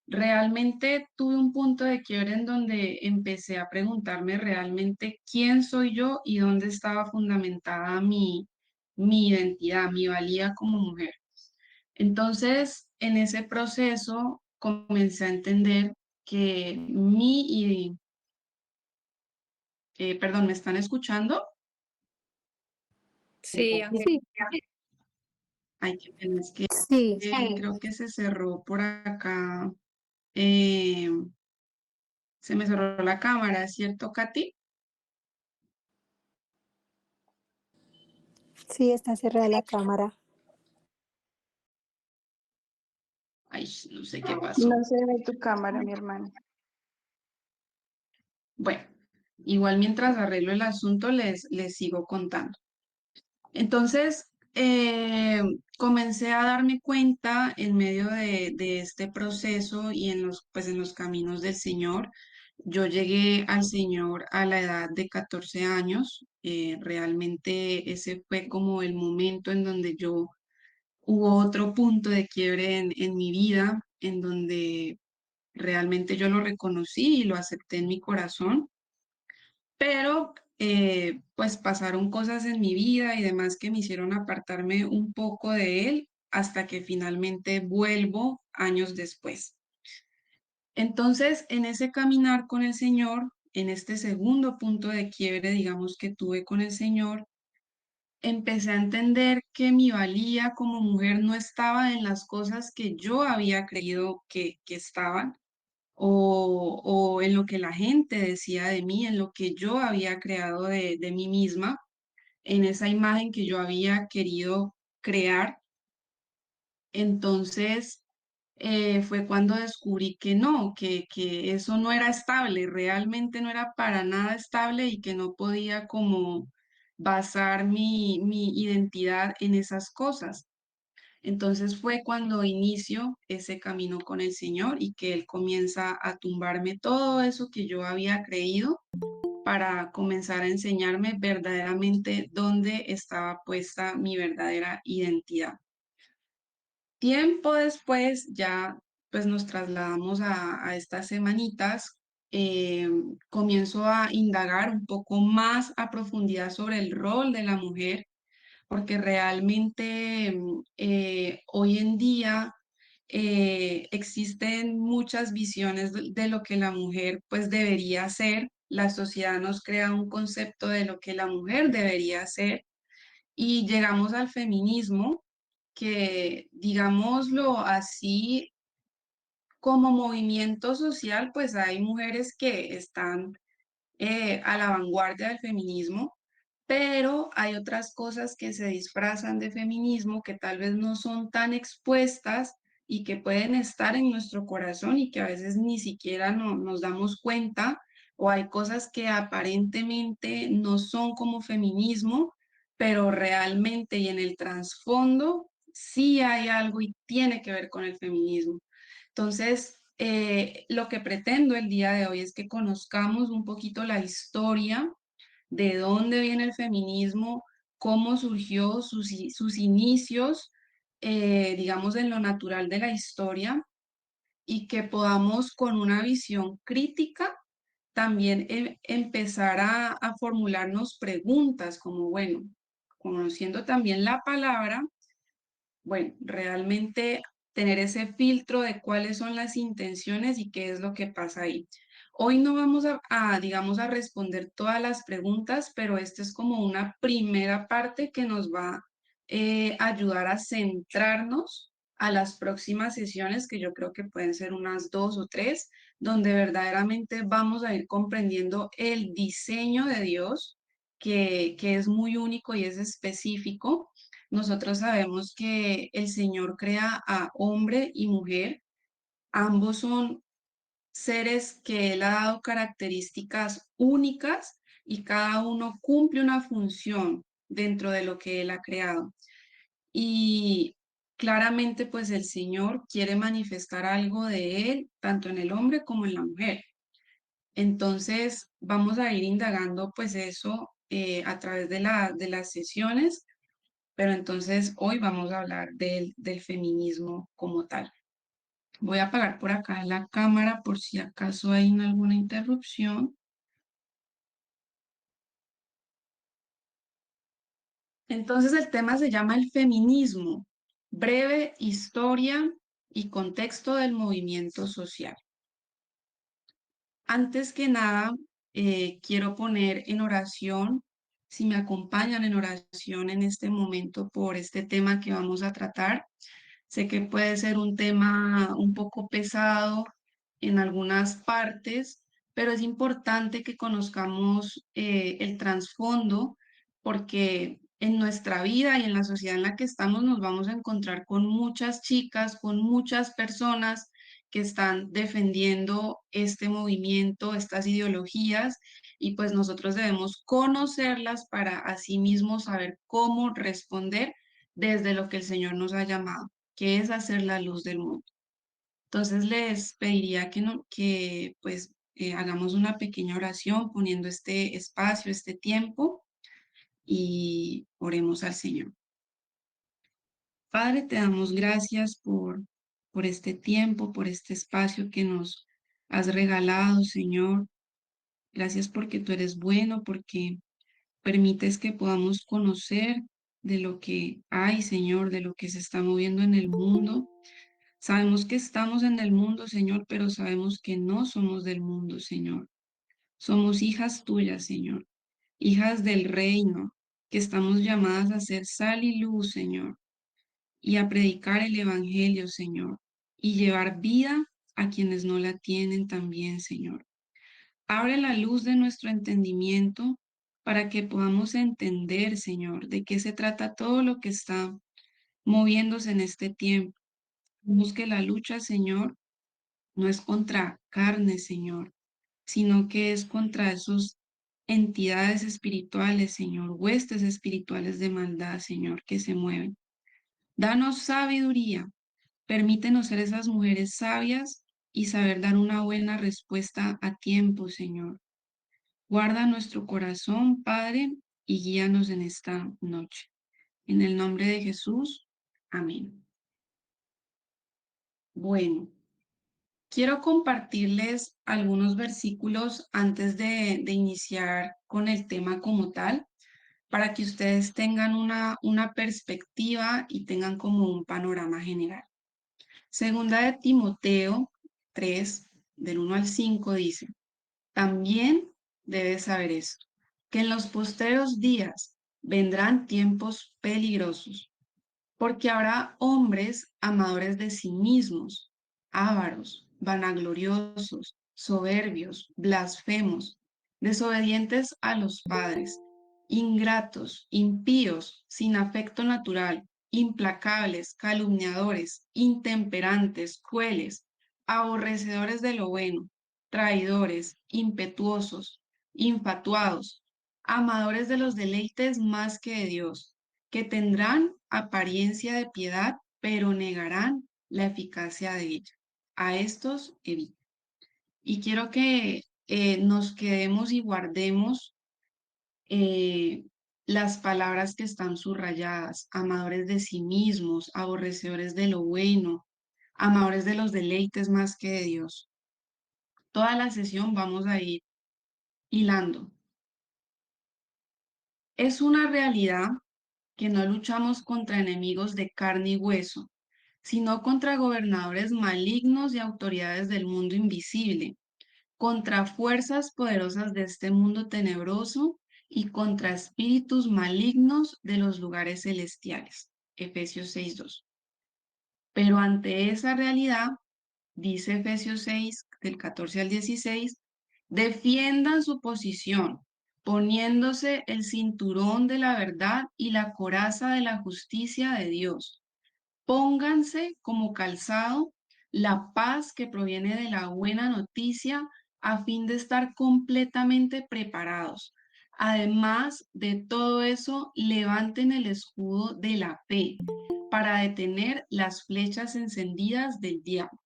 realmente tuve un punto de quiebre en donde empecé a preguntarme realmente quién soy yo y dónde estaba fundamentada mi identidad, mi valía como mujer. Entonces, en ese proceso comencé a entender que perdón, ¿me están escuchando? Sí, Ángel. Sí, Ay, qué pena, es que sí, creo que se cerró por acá, eh, se me cerró la cámara, ¿cierto, Katy? sí, está cerrada la cámara. Ay, no sé qué pasó. No se ve tu cámara, mi hermano. Bueno, igual mientras arreglo el asunto les sigo contando. Entonces, comencé a darme cuenta en medio de este proceso y pues en los caminos del Señor. Yo llegué al Señor a la edad de 14 años. Realmente ese fue como el momento en donde hubo otro punto de quiebre en mi vida, en donde realmente yo lo reconocí y lo acepté en mi corazón, pero pues pasaron cosas en mi vida y demás que me hicieron apartarme un poco de él hasta que finalmente vuelvo años después. Entonces, en ese caminar con el Señor, en este segundo punto de quiebre, digamos, que tuve con el Señor, empecé a entender que mi valía como mujer no estaba en las cosas que yo había creído que estaban, o en lo que la gente decía de mí, en lo que yo había creado de mí misma, en esa imagen que yo había querido crear. Entonces, fue cuando descubrí que no, que eso no era estable, realmente no era para nada estable y que no podía como basar mi identidad en esas cosas. Entonces fue cuando inicio ese camino con el Señor y que Él comienza a tumbarme todo eso que yo había creído para comenzar a enseñarme verdaderamente dónde estaba puesta mi verdadera identidad. Tiempo después ya pues nos trasladamos a estas semanitas. eh, Comienzo a indagar un poco más a profundidad sobre el rol de la mujer porque realmente hoy en día existen muchas visiones de lo que la mujer pues debería ser. La sociedad nos crea un concepto de lo que la mujer debería ser y llegamos al feminismo que, digámoslo así, como movimiento social, pues hay mujeres que están a la vanguardia del feminismo, pero hay otras cosas que se disfrazan de feminismo que tal vez no son tan expuestas y que pueden estar en nuestro corazón y que a veces ni siquiera nos damos cuenta, o hay cosas que aparentemente no son como feminismo, pero realmente y en el trasfondo sí hay algo y tiene que ver con el feminismo. Entonces, lo que pretendo el día de hoy es que conozcamos un poquito la historia, de dónde viene el feminismo, cómo surgió, sus inicios, digamos, en lo natural de la historia, y que podamos con una visión crítica también empezar a formularnos preguntas como, bueno, conociendo también la palabra, bueno, realmente tener ese filtro de cuáles son las intenciones y qué es lo que pasa ahí. Hoy no vamos digamos, a responder todas las preguntas, pero esta es como una primera parte que nos va a ayudar a centrarnos a las próximas sesiones, que yo creo que pueden ser unas dos o tres, donde verdaderamente vamos a ir comprendiendo el diseño de Dios, que es muy único y es específico. Nosotros sabemos que el Señor crea a hombre y mujer. Ambos son seres que Él ha dado características únicas y cada uno cumple una función dentro de lo que Él ha creado. Y claramente, pues el Señor quiere manifestar algo de Él, tanto en el hombre como en la mujer. Entonces, vamos a ir indagando pues eso a través de las sesiones, pero entonces hoy vamos a hablar del feminismo como tal. Voy a apagar por acá la cámara por si acaso hay alguna interrupción. Entonces el tema se llama el feminismo, breve historia y contexto del movimiento social. Antes que nada, quiero poner en oración, si me acompañan en oración en este momento por este tema que vamos a tratar. Sé que puede ser un tema un poco pesado en algunas partes, pero es importante que conozcamos el trasfondo porque en nuestra vida y en la sociedad en la que estamos nos vamos a encontrar con muchas chicas, con muchas personas que están defendiendo este movimiento, estas ideologías, y pues nosotros debemos conocerlas para asimismo saber cómo responder desde lo que el Señor nos ha llamado, que es hacer la luz del mundo. Entonces les pediría que, no, que pues hagamos una pequeña oración poniendo este espacio, este tiempo y oremos al Señor. Padre, te damos gracias por este tiempo, por este espacio que nos has regalado, Señor. Gracias porque tú eres bueno, porque permites que podamos conocer de lo que hay, Señor, de lo que se está moviendo en el mundo. Sabemos que estamos en el mundo, Señor, pero sabemos que no somos del mundo, Señor. Somos hijas tuyas, Señor, hijas del reino, que estamos llamadas a ser sal y luz, Señor, y a predicar el Evangelio, Señor, y llevar vida a quienes no la tienen también, Señor. Abre la luz de nuestro entendimiento para que podamos entender, Señor, de qué se trata todo lo que está moviéndose en este tiempo. Busque la lucha, Señor, no es contra carne, Señor, sino que es contra esos entidades espirituales, Señor, huestes espirituales de maldad, Señor, que se mueven. Danos sabiduría, permítenos ser esas mujeres sabias y saber dar una buena respuesta a tiempo, Señor. Guarda nuestro corazón, Padre, y guíanos en esta noche. En el nombre de Jesús, amén. Bueno. Quiero compartirles algunos versículos antes de iniciar con el tema como tal, para que ustedes tengan una perspectiva y tengan como un panorama general. Segunda de Timoteo 3, del 1 al 5 dice, también debes saber esto, que en los posteros días vendrán tiempos peligrosos porque habrá hombres amadores de sí mismos, ávaros, vanagloriosos, soberbios, blasfemos, desobedientes a los padres, ingratos, impíos, sin afecto natural, implacables, calumniadores, intemperantes, crueles, aborrecedores de lo bueno, traidores, impetuosos, infatuados, amadores de los deleites más que de Dios, que tendrán apariencia de piedad, pero negarán la eficacia de ella. A estos evita. Y quiero que nos quedemos y guardemos eh, las palabras que están subrayadas, amadores de sí mismos, aborrecedores de lo bueno, amadores de los deleites más que de Dios. Toda la sesión vamos a ir hilando. Es una realidad que no luchamos contra enemigos de carne y hueso, sino contra gobernadores malignos y autoridades del mundo invisible, contra fuerzas poderosas de este mundo tenebroso y contra espíritus malignos de los lugares celestiales. Efesios 6:2. Pero ante esa realidad, dice Efesios 6, del 14 al 16, defiendan su posición, poniéndose el cinturón de la verdad y la coraza de la justicia de Dios. Pónganse como calzado la paz que proviene de la buena noticia a fin de estar completamente preparados. Además de todo eso, levanten el escudo de la fe para detener las flechas encendidas del diablo.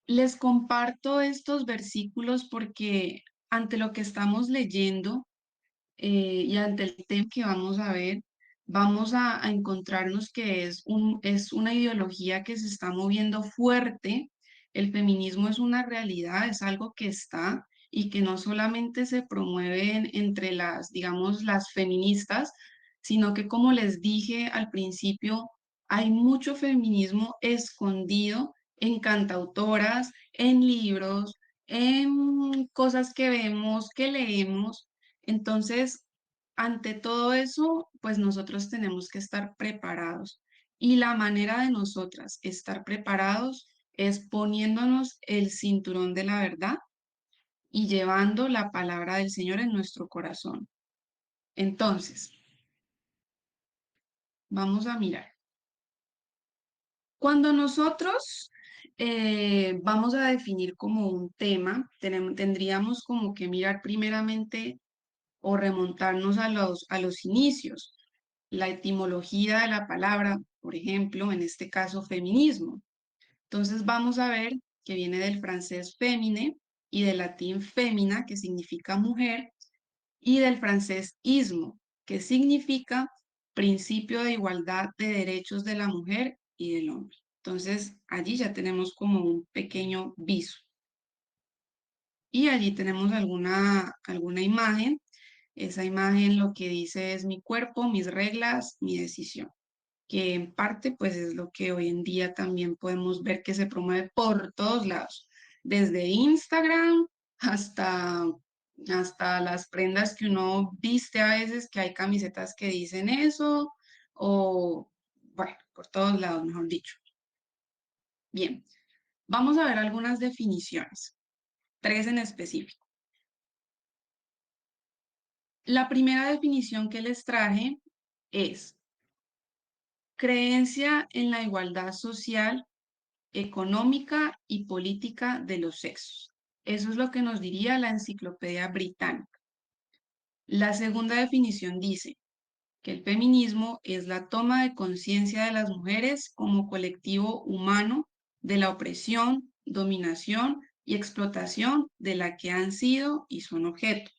Les comparto estos versículos porque ante lo que estamos leyendo y ante el tema que vamos a ver, vamos a encontrarnos que es una ideología que se está moviendo fuerte. El feminismo es una realidad, es algo que está y que no solamente se promueve entre las, digamos, las feministas, sino que como les dije al principio, hay mucho feminismo escondido en cantautoras, en libros, en cosas que vemos, que leemos. Entonces, ante todo eso, pues nosotros tenemos que estar preparados. Y la manera de nosotras estar preparados es poniéndonos el cinturón de la verdad y llevando la palabra del Señor en nuestro corazón. Entonces, vamos a mirar. Cuando nosotros vamos a definir como un tema, tendríamos como que mirar primeramente o remontarnos a los inicios, la etimología de la palabra, por ejemplo, en este caso, feminismo. Entonces vamos a ver que viene del francés fémine y del latín fémina, que significa mujer, y del francés ismo, que significa principio de igualdad de derechos de la mujer y del hombre. Entonces allí ya tenemos como un pequeño viso. Y allí tenemos alguna imagen. Esa imagen lo que dice es mi cuerpo, mis reglas, mi decisión, que en parte pues es lo que hoy en día también podemos ver que se promueve por todos lados, desde Instagram hasta, hasta las prendas que uno viste a veces, que hay camisetas que dicen eso, o bueno, por todos lados, mejor dicho. Bien, vamos a ver algunas definiciones, tres en específico. La primera definición que les traje es creencia en la igualdad social, económica y política de los sexos. Eso es lo que nos diría la Enciclopedia Británica. La segunda definición dice que el feminismo es la toma de conciencia de las mujeres como colectivo humano de la opresión, dominación y explotación de la que han sido y son objeto.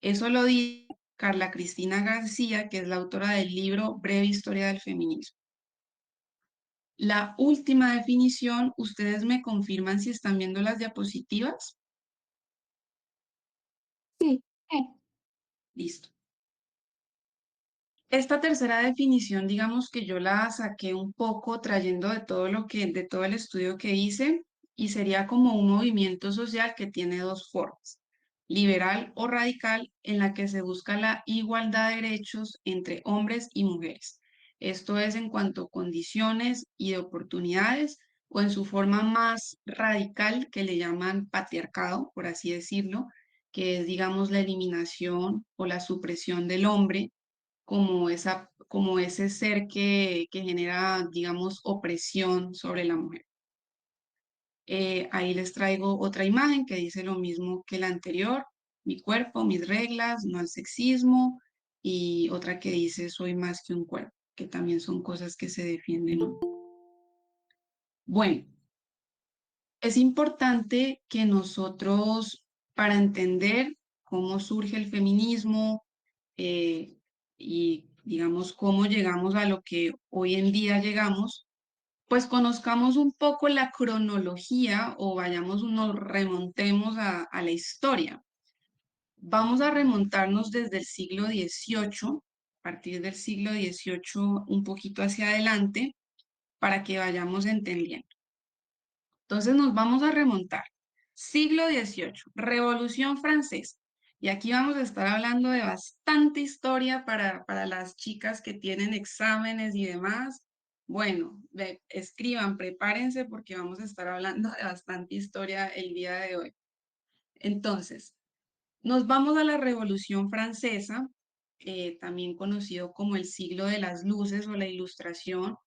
Eso lo dice Carla Cristina García, que es la autora del libro Breve Historia del Feminismo. La última definición, ¿ustedes me confirman si están viendo las diapositivas? Sí, Listo. Esta tercera definición, digamos que yo la saqué un poco trayendo de todo el estudio que hice, y sería como un movimiento social que tiene dos formas, liberal o radical, en la que se busca la igualdad de derechos entre hombres y mujeres. Esto es en cuanto a condiciones y de oportunidades, o en su forma más radical que le llaman patriarcado, por así decirlo, que es, digamos, la eliminación o la supresión del hombre como ese ser que genera, digamos, opresión sobre la mujer. Ahí les traigo otra imagen que dice lo mismo que la anterior, mi cuerpo, mis reglas, no al sexismo, y otra que dice soy más que un cuerpo, que también son cosas que se defienden hoy. Bueno, es importante que nosotros, para entender cómo surge el feminismo, eh, y digamos cómo llegamos a lo que hoy en día llegamos, pues conozcamos un poco la cronología o nos remontemos a la historia. Vamos a remontarnos desde el siglo XVIII, a partir del siglo XVIII un poquito hacia adelante, para que vayamos entendiendo. Entonces nos vamos a remontar. Siglo XVIII, Revolución Francesa. Y aquí vamos a estar hablando de bastante historia para las chicas que tienen exámenes y demás. Bueno, escriban, prepárense porque vamos a estar hablando de bastante historia el día de hoy. Entonces, nos vamos a la Revolución Francesa, también conocido como el siglo de las luces o la Ilustración,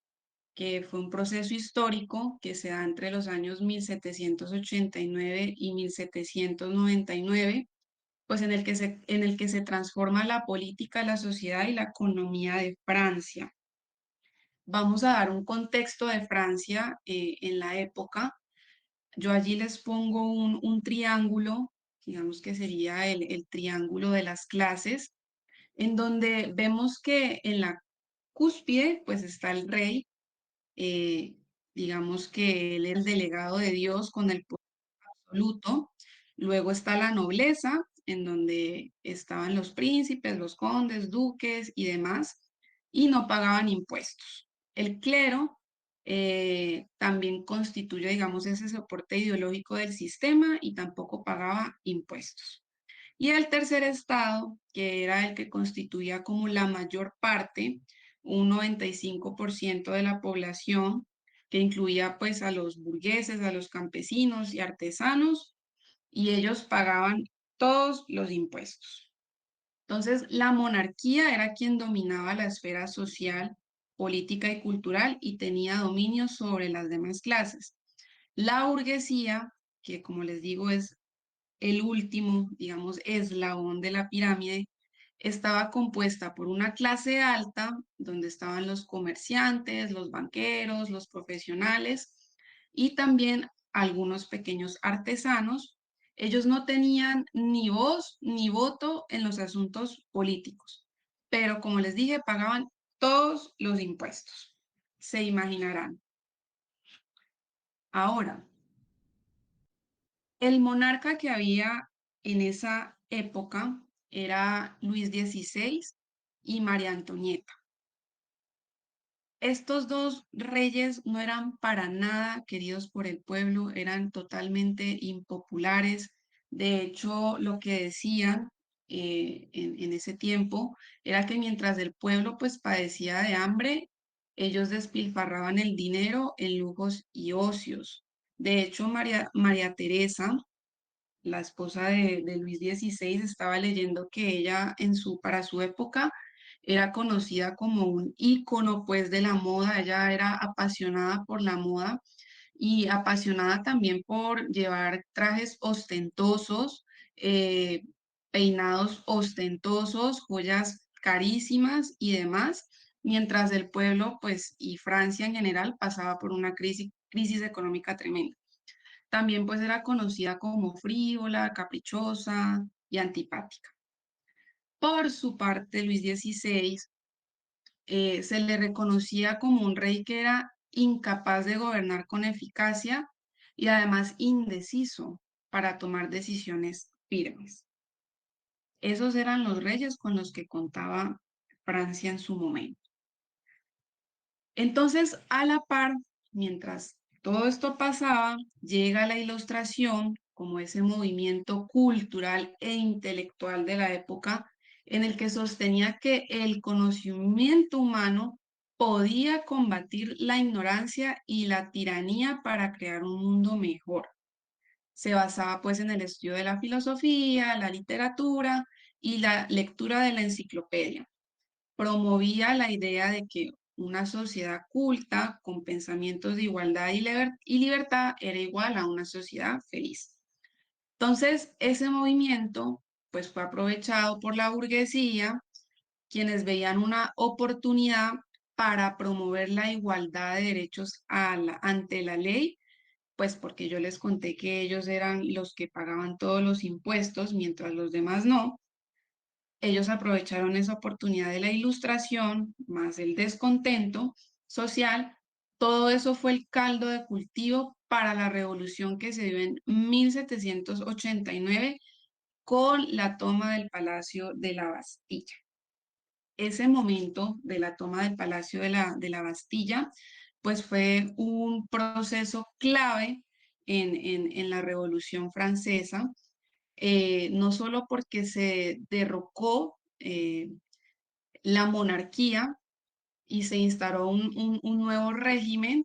que fue un proceso histórico que se da entre los años 1789 y 1799, pues en el que se transforma la política, la sociedad y la economía de Francia. Vamos a dar un contexto de Francia en la época. Yo allí les pongo un triángulo, digamos que sería el triángulo de las clases, en donde vemos que cúspide pues está el rey, eh, digamos que él es el delegado de Dios con el poder absoluto. Luego está la nobleza, en donde estaban los príncipes, los condes, duques y demás, y no pagaban impuestos. El clero también constituye, digamos, ese soporte ideológico del sistema y tampoco pagaba impuestos. Y el tercer estado, que era el que constituía como la mayor parte, un 95% de la población, que incluía pues a los burgueses, a los campesinos y artesanos, y ellos pagaban todos los impuestos. Entonces, la monarquía era quien dominaba la esfera social, política y cultural y tenía dominio sobre las demás clases. La burguesía, que como les digo es el último, digamos, eslabón de la pirámide, estaba compuesta por una clase alta, donde estaban los comerciantes, los banqueros, los profesionales y también algunos pequeños artesanos. Ellos no tenían ni voz ni voto en los asuntos políticos, pero como les dije, pagaban todos los impuestos. Se imaginarán. Ahora, el monarca que había en esa época era Luis XVI y María Antonieta. Estos dos reyes no eran para nada queridos por el pueblo, eran totalmente impopulares. De hecho, lo que decían en ese tiempo era que mientras el pueblo pues padecía de hambre, ellos despilfarraban el dinero en lujos y ocios. De hecho, María Teresa, la esposa de Luis XVI, estaba leyendo que ella para su época era conocida como un ícono pues de la moda. Ella era apasionada por la moda y apasionada también por llevar trajes ostentosos, eh, peinados ostentosos, joyas carísimas y demás, mientras el pueblo pues y Francia en general pasaba por una crisis económica tremenda. También pues era conocida como frívola, caprichosa y antipática. Por su parte, Luis XVI se le reconocía como un rey que era incapaz de gobernar con eficacia y además indeciso para tomar decisiones firmes. Esos eran los reyes con los que contaba Francia en su momento. Entonces, a la par, mientras todo esto pasaba, llega la Ilustración como ese movimiento cultural e intelectual de la época en el que sostenía que el conocimiento humano podía combatir la ignorancia y la tiranía para crear un mundo mejor. Se basaba pues en el estudio de la filosofía, la literatura y la lectura de la enciclopedia. Promovía la idea de que una sociedad culta con pensamientos de igualdad y libertad era igual a una sociedad feliz. Entonces, ese movimiento pues fue aprovechado por la burguesía, quienes veían una oportunidad para promover la igualdad de derechos ante la ley, pues porque yo les conté que ellos eran los que pagaban todos los impuestos, mientras los demás no. Ellos aprovecharon esa oportunidad de la Ilustración, más el descontento social. Todo eso fue el caldo de cultivo para la revolución que se dio en 1789 con la toma del Palacio de la Bastilla. Ese momento de la toma del Palacio de la Bastilla, pues fue un proceso clave en la Revolución Francesa, no solo porque se derrocó la monarquía y se instauró un nuevo régimen,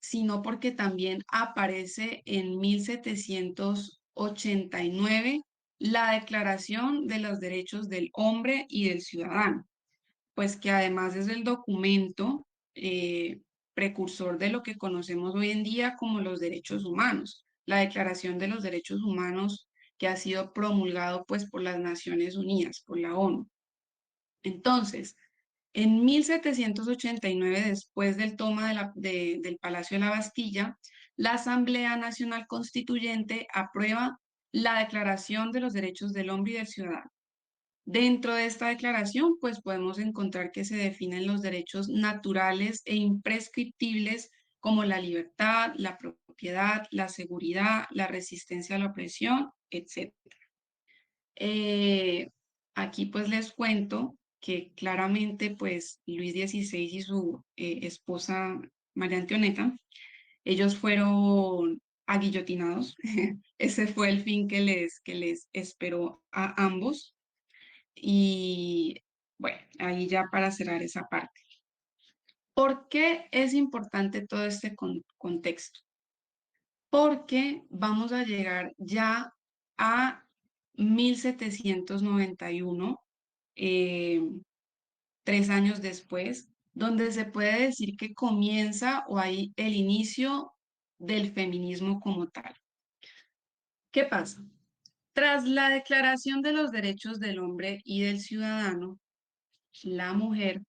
sino porque también aparece en 1789 la Declaración de los Derechos del Hombre y del Ciudadano, pues que además es el documento precursor de lo que conocemos hoy en día como los derechos humanos, la Declaración de los Derechos Humanos que ha sido promulgado pues por las Naciones Unidas, por la ONU. Entonces, en 1789, después del toma del Palacio de la Bastilla, la Asamblea Nacional Constituyente aprueba la Declaración de los Derechos del Hombre y del Ciudadano. Dentro de esta declaración, pues podemos encontrar que se definen los derechos naturales e imprescriptibles como la libertad, la propiedad, la seguridad, la resistencia a la opresión, etc. Eh, Aquí pues les cuento que claramente pues Luis XVI y su esposa María Antonieta, ellos fueron aguillotinados. Ese fue el fin que les esperó a ambos. Y bueno, ahí ya para cerrar esa parte. ¿Por qué es importante todo este contexto? Porque vamos a llegar ya a 1791, eh, 3 años después, donde se puede decir que comienza o hay el inicio del feminismo como tal. ¿Qué pasa? Tras la Declaración de los Derechos del Hombre y del Ciudadano, la mujer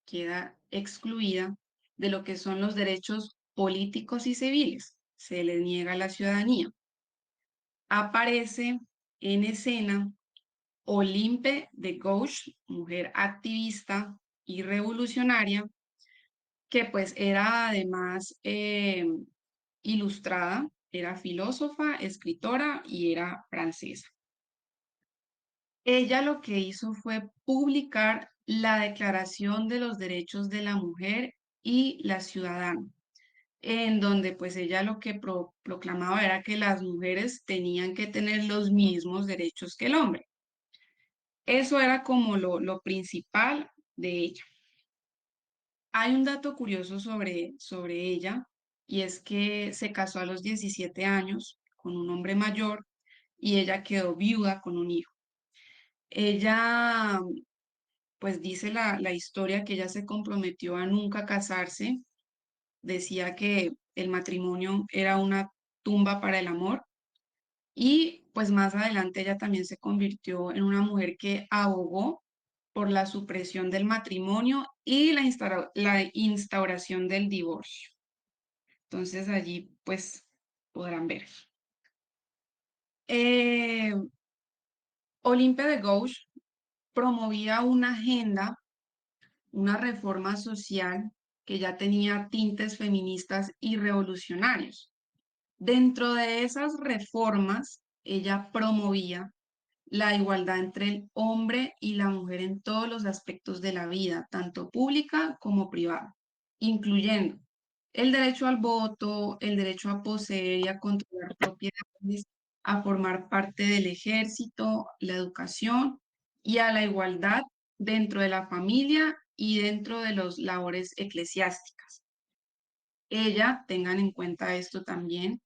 queda excluida de lo que son los derechos políticos y civiles. Se le niega la ciudadanía. Aparece en escena Olympe de Gouges, mujer activista y revolucionaria, que pues era además ilustrada, era filósofa, escritora y era francesa. Ella lo que hizo fue publicar la Declaración de los Derechos de la Mujer y la Ciudadana, en donde pues ella lo que proclamaba era que las mujeres tenían que tener los mismos derechos que el hombre. Eso era como lo principal de ella. Hay un dato curioso sobre ella y es que se casó a los 17 años con un hombre mayor y ella quedó viuda con un hijo. Ella, pues dice la historia que ella se comprometió a nunca casarse, decía que el matrimonio era una tumba para el amor y pues más adelante ella también se convirtió en una mujer que abogó por la supresión del matrimonio y la instauración del divorcio. Entonces allí pues podrán ver. Eh, Olympe de Gouges promovía una agenda, una reforma social que ya tenía tintes feministas y revolucionarios. Dentro de esas reformas, ella promovía la igualdad entre el hombre y la mujer en todos los aspectos de la vida, tanto pública como privada, incluyendo el derecho al voto, el derecho a poseer y a controlar propiedades, a formar parte del ejército, la educación y a la igualdad dentro de la familia y dentro de las labores eclesiásticas. Ella, tengan en cuenta esto también,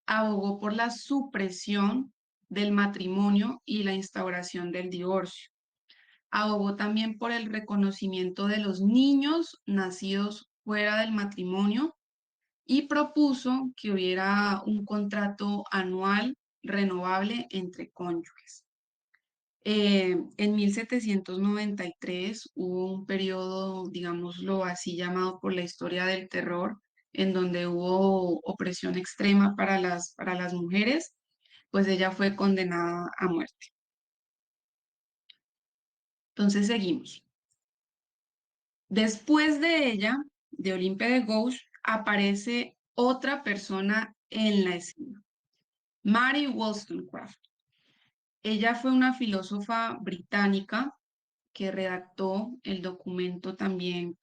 abogó por la supresión del matrimonio y la instauración del divorcio. Abogó también por el reconocimiento de los niños nacidos fuera del matrimonio y propuso que hubiera un contrato anual renovable entre cónyuges. En 1793 hubo un periodo, digámoslo así, llamado por la historia del terror, en donde hubo opresión extrema para las mujeres, pues ella fue condenada a muerte. Entonces seguimos. Después de ella, de Olympe de Gouges, aparece otra persona en la escena, Mary Wollstonecraft. Ella fue una filósofa británica que redactó el documento también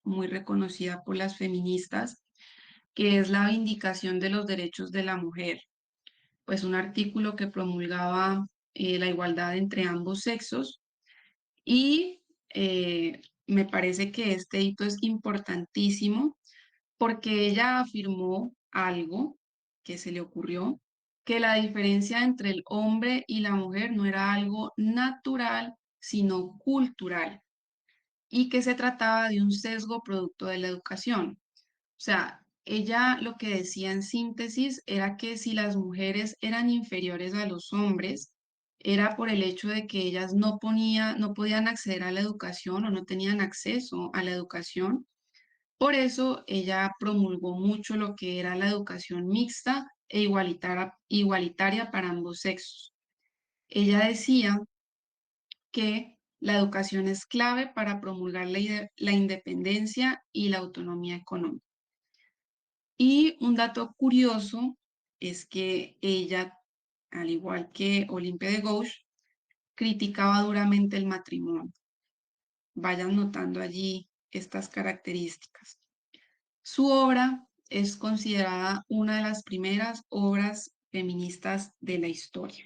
muy reconocida por las feministas, que es la Vindicación de los Derechos de la Mujer, pues un artículo que promulgaba la igualdad entre ambos sexos y me parece que este hito es importantísimo porque ella afirmó algo que se le ocurrió, que la diferencia entre el hombre y la mujer no era algo natural, sino cultural, y que se trataba de un sesgo producto de la educación. O sea, ella lo que decía en síntesis era que si las mujeres eran inferiores a los hombres, era por el hecho de que ellas no podían acceder a la educación o no tenían acceso a la educación. Por eso ella promulgó mucho lo que era la educación mixta e igualitaria para ambos sexos. Ella decía que la educación es clave para promulgar la independencia y la autonomía económica. Y un dato curioso es que ella, al igual que Olympe de Gouges, criticaba duramente el matrimonio. Vayan notando allí estas características. Su obra es considerada una de las primeras obras feministas de la historia.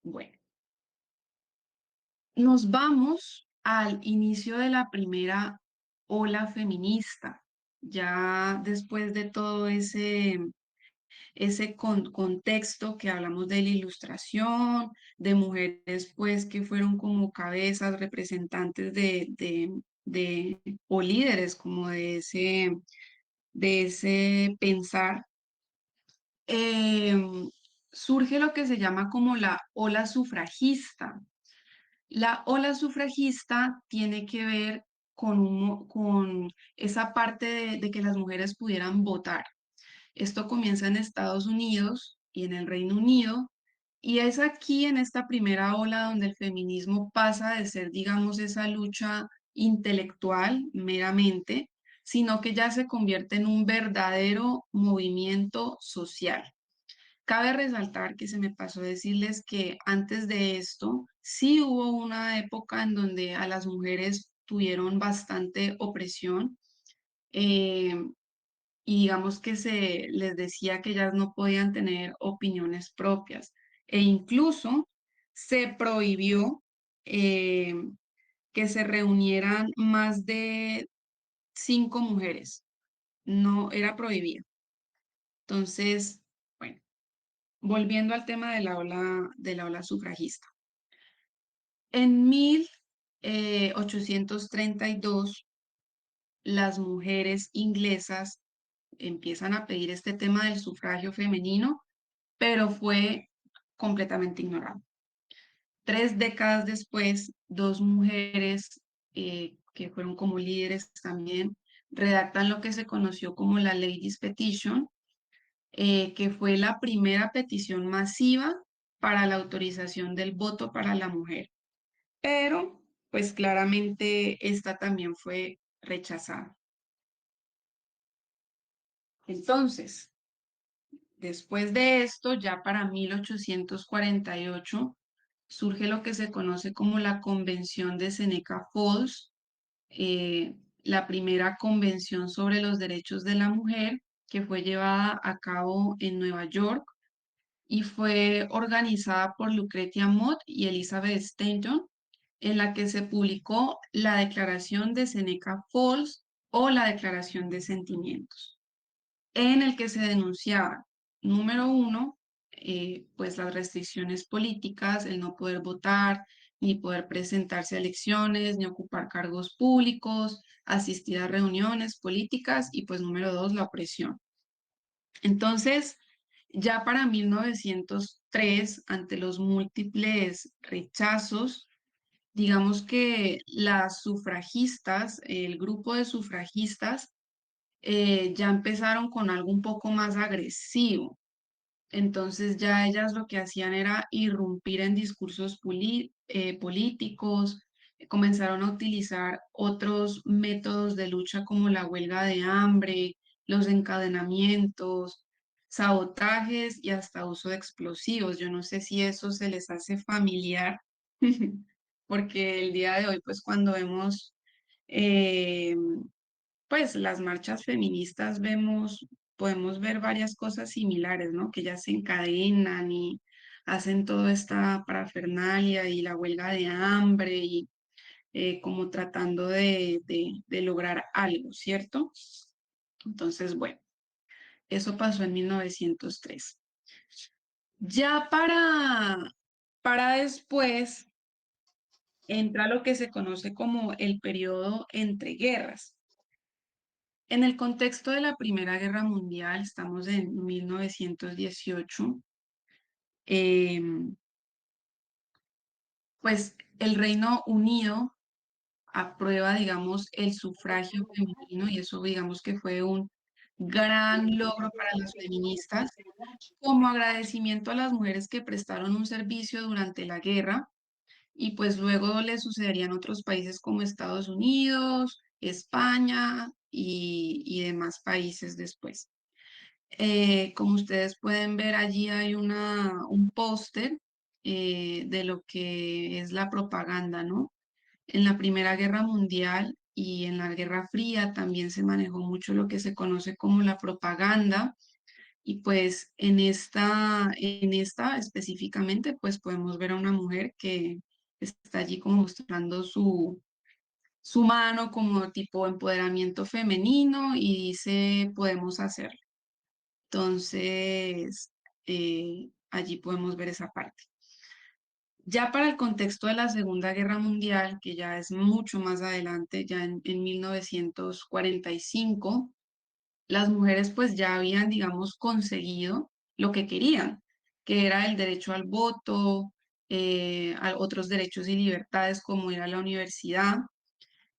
Bueno, nos vamos al inicio de la primera ola feminista. Ya después de todo ese contexto que hablamos de la ilustración, de mujeres pues que fueron como cabezas, representantes o líderes como de ese pensar, surge lo que se llama como la ola sufragista. La ola sufragista tiene que ver con esa parte de que las mujeres pudieran votar. Esto comienza en Estados Unidos y en el Reino Unido, y es aquí en esta primera ola donde el feminismo pasa de ser, digamos, esa lucha intelectual meramente, sino que ya se convierte en un verdadero movimiento social. Cabe resaltar que se me pasó decirles que antes de esto sí hubo una época en donde a las mujeres tuvieron bastante opresión. eh, y digamos que se les decía que ellas no podían tener opiniones propias e incluso se prohibió eh, que se reunieran más de 5 mujeres, no era prohibido. Entonces, bueno, volviendo al tema de la ola sufragista. En 1832 las mujeres inglesas empiezan a pedir este tema del sufragio femenino, pero fue completamente ignorado. 3 décadas después, 2 mujeres que fueron como líderes también redactan lo que se conoció como la Ladies Petition, que fue la primera petición masiva para la autorización del voto para la mujer. Pero, pues claramente esta también fue rechazada. Entonces, después de esto, ya para 1848, surge lo que se conoce como la Convención de Seneca Falls, la primera convención sobre los derechos de la mujer que fue llevada a cabo en Nueva York y fue organizada por Lucretia Mott y Elizabeth Stanton, en la que se publicó la Declaración de Seneca Falls o la Declaración de Sentimientos, en el que se denunciaba, número uno, pues las restricciones políticas, el no poder votar, ni poder presentarse a elecciones, ni ocupar cargos públicos, asistir a reuniones políticas y pues número dos, la opresión. Entonces, ya para 1903, ante los múltiples rechazos, digamos que las sufragistas, el grupo de sufragistas, ya empezaron con algo un poco más agresivo. Entonces ya ellas lo que hacían era irrumpir en discursos políticos, comenzaron a utilizar otros métodos de lucha como la huelga de hambre, los encadenamientos, sabotajes y hasta uso de explosivos. Yo no sé si eso se les hace familiar, porque el día de hoy, pues cuando vemos eh, pues las marchas feministas podemos ver varias cosas similares, ¿no? Que ya se encadenan y hacen toda esta parafernalia y la huelga de hambre y como tratando de lograr algo, ¿cierto? Entonces, bueno, eso pasó en 1903. Ya para después entra lo que se conoce como el periodo entre guerras. En el contexto de la Primera Guerra Mundial, estamos en 1918, em, pues el Reino Unido aprueba, digamos, el sufragio femenino y eso, digamos, que fue un gran logro para las feministas, como agradecimiento a las mujeres que prestaron un servicio durante la guerra y pues luego le sucederían otros países como Estados Unidos, España y demás países después. Como ustedes pueden ver, allí hay un póster de lo que es la propaganda, ¿no? En la Primera Guerra Mundial y en la Guerra Fría también se manejó mucho lo que se conoce como la propaganda y pues en esta específicamente pues podemos ver a una mujer que está allí como mostrando su mano como tipo empoderamiento femenino y dice podemos hacerlo. Entonces, allí podemos ver esa parte. Ya para el contexto de la Segunda Guerra Mundial, que ya es mucho más adelante, ya en 1945, las mujeres pues ya habían, digamos, conseguido lo que querían, que era el derecho al voto, a otros derechos y libertades como ir a la universidad,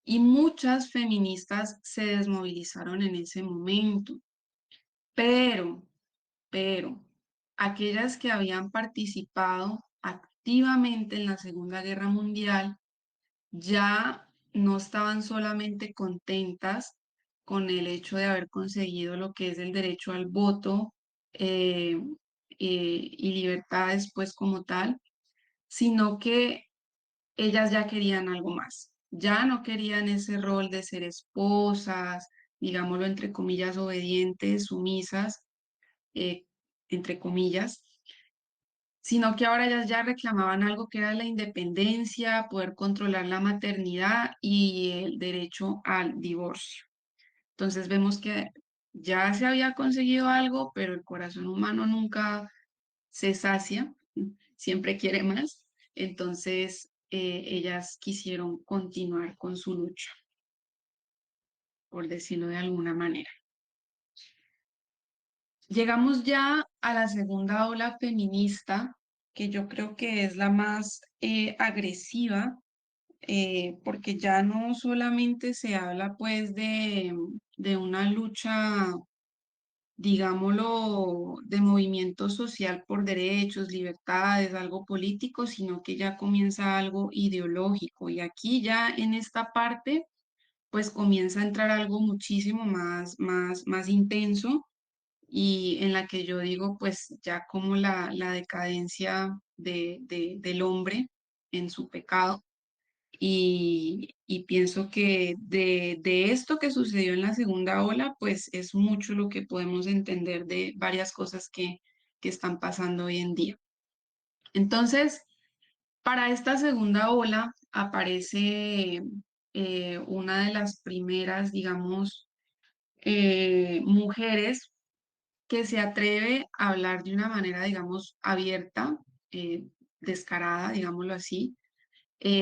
y muchas feministas se desmovilizaron en ese momento. Pero pero aquellas que habían participado activamente en la Segunda Guerra Mundial ya no estaban solamente contentas con el hecho de haber conseguido lo que es el derecho al voto y libertades pues como tal, sino que ellas ya querían algo más. Ya no querían ese rol de ser esposas, digámoslo entre comillas, obedientes, sumisas, eh, entre comillas, sino que ahora ellas ya reclamaban algo que era la independencia, poder controlar la maternidad y el derecho al divorcio. Entonces vemos que ya se había conseguido algo, pero el corazón humano nunca se sacia, siempre quiere más. Entonces ellas quisieron continuar con su lucha, por decirlo de alguna manera. Llegamos ya a la segunda ola feminista, que yo creo que es la más agresiva, porque ya no solamente se habla pues de una lucha, digámoslo, de movimiento social por derechos, libertades, algo político, sino que ya comienza algo ideológico. Y aquí ya en esta parte, pues comienza a entrar algo muchísimo más intenso y en la que yo digo, pues ya como la decadencia del hombre en su pecado. Y pienso que de esto que sucedió en la segunda ola, pues es mucho lo que podemos entender de varias cosas que están pasando hoy en día. Entonces, para esta segunda ola aparece una de las primeras, digamos, mujeres que se atreve a hablar de una manera, digamos, abierta, eh, descarada, digámoslo así,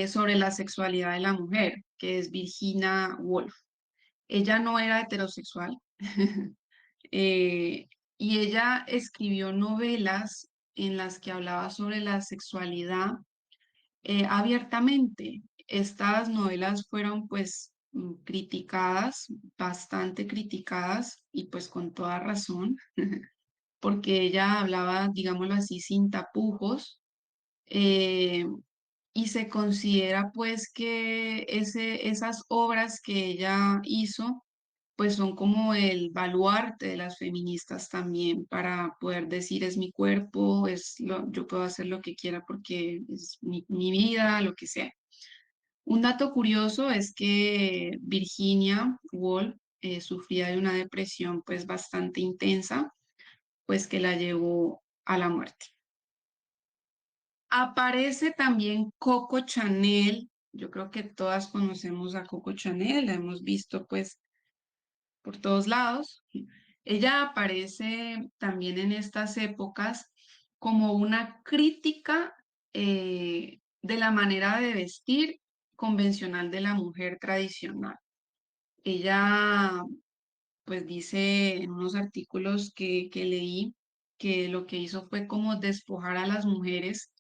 sobre la sexualidad de la mujer, que es Virginia Woolf. Ella no era heterosexual eh, y ella escribió novelas en las que hablaba sobre la sexualidad abiertamente. Estas novelas fueron pues criticadas, bastante criticadas y pues con toda razón porque ella hablaba, digámoslo así, sin tapujos, eh, y se considera pues que esas obras que ella hizo, pues son como el baluarte de las feministas también para poder decir es mi cuerpo, yo puedo hacer lo que quiera porque es mi vida, lo que sea. Un dato curioso es que Virginia Woolf sufría de una depresión pues bastante intensa pues que la llevó a la muerte. Aparece también Coco Chanel. Yo creo que todas conocemos a Coco Chanel, la hemos visto pues por todos lados. Ella aparece también en estas épocas como una crítica de la manera de vestir convencional de la mujer tradicional. Ella pues dice en unos artículos que leí que lo que hizo fue como despojar a las mujeres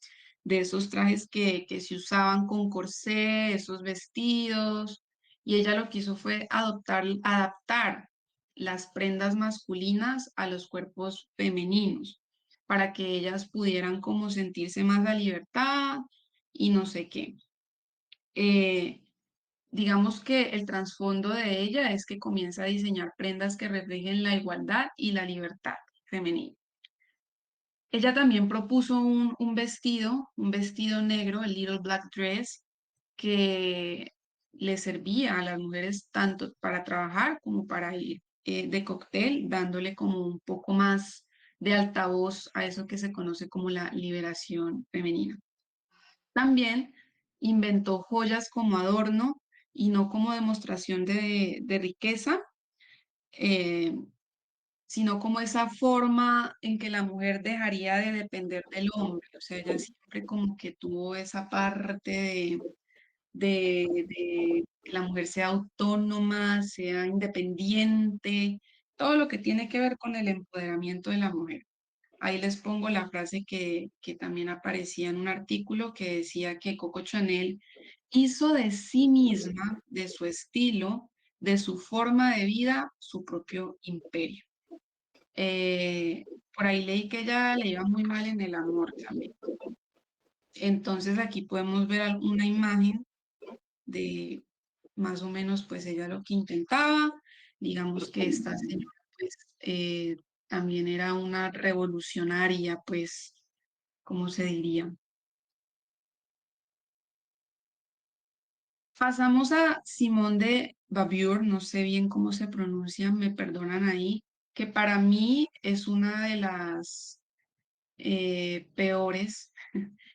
de esos trajes que se usaban con corsé, esos vestidos, y ella lo que hizo fue adaptar las prendas masculinas a los cuerpos femeninos, para que ellas pudieran como sentirse más a libertad y no sé qué. Eh, digamos que el trasfondo de ella es que comienza a diseñar prendas que reflejen la igualdad y la libertad femenina. Ella también propuso un vestido negro, el Little Black Dress, que le servía a las mujeres tanto para trabajar como para ir de cóctel, dándole como un poco más de altavoz a eso que se conoce como la liberación femenina. También inventó joyas como adorno y no como demostración de riqueza, eh, sino como esa forma en que la mujer dejaría de depender del hombre. O sea, ella siempre como que tuvo esa parte de que la mujer sea autónoma, sea independiente, todo lo que tiene que ver con el empoderamiento de la mujer. Ahí les pongo la frase que también aparecía en un artículo que decía que Coco Chanel hizo de sí misma, de su estilo, de su forma de vida, su propio imperio. Por ahí leí que ella le iba muy mal en el amor también. Entonces aquí podemos ver una imagen de más o menos pues ella lo que intentaba. Digamos que esta señora pues también era una revolucionaria, pues, ¿cómo se diría? Pasamos a Simone de Beauvoir, no sé bien cómo se pronuncia, me perdonan ahí, que para mí es una de las peores.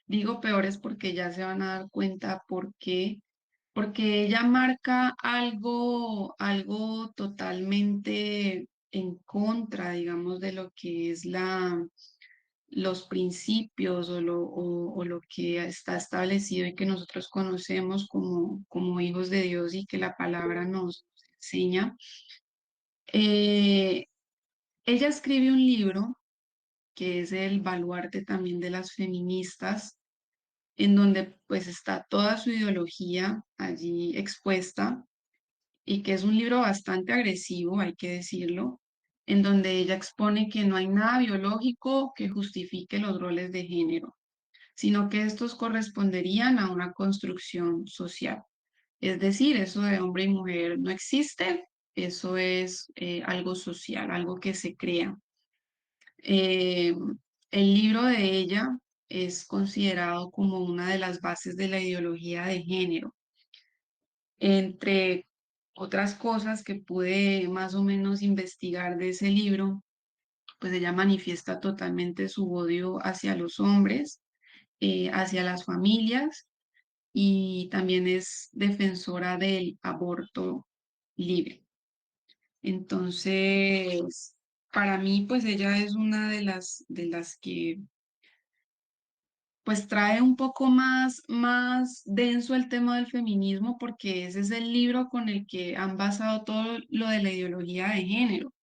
Digo peores porque ya se van a dar cuenta por qué. Porque ella marca algo totalmente en contra, digamos, de lo que es los principios o lo que está establecido y que nosotros conocemos como hijos de Dios y que la palabra nos enseña. Eh, ella escribe un libro que es el baluarte también de las feministas, en donde pues está toda su ideología allí expuesta y que es un libro bastante agresivo, hay que decirlo, en donde ella expone que no hay nada biológico que justifique los roles de género, sino que estos corresponderían a una construcción social. Es decir, eso de hombre y mujer no existe, eso es algo social, algo que se crea. Eh, el libro de ella es considerado como una de las bases de la ideología de género. Entre otras cosas que pude más o menos investigar de ese libro, pues ella manifiesta totalmente su odio hacia los hombres, hacia las familias y también es defensora del aborto libre. Entonces, para mí, pues ella es una de las que pues trae un poco más denso el tema del feminismo porque ese es el libro con el que han basado todo lo de la ideología de género.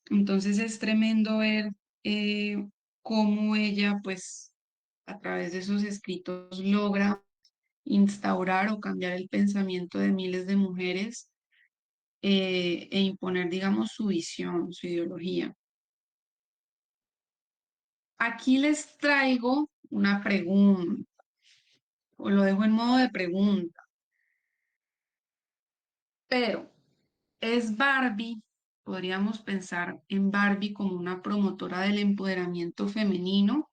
Entonces es tremendo ver eh, cómo ella pues a través de esos escritos logra instaurar o cambiar el pensamiento de miles de mujeres e imponer, digamos, su visión, su ideología. Aquí les traigo una pregunta, o lo dejo en modo de pregunta, pero ¿es Barbie? Podríamos pensar en Barbie como una promotora del empoderamiento femenino.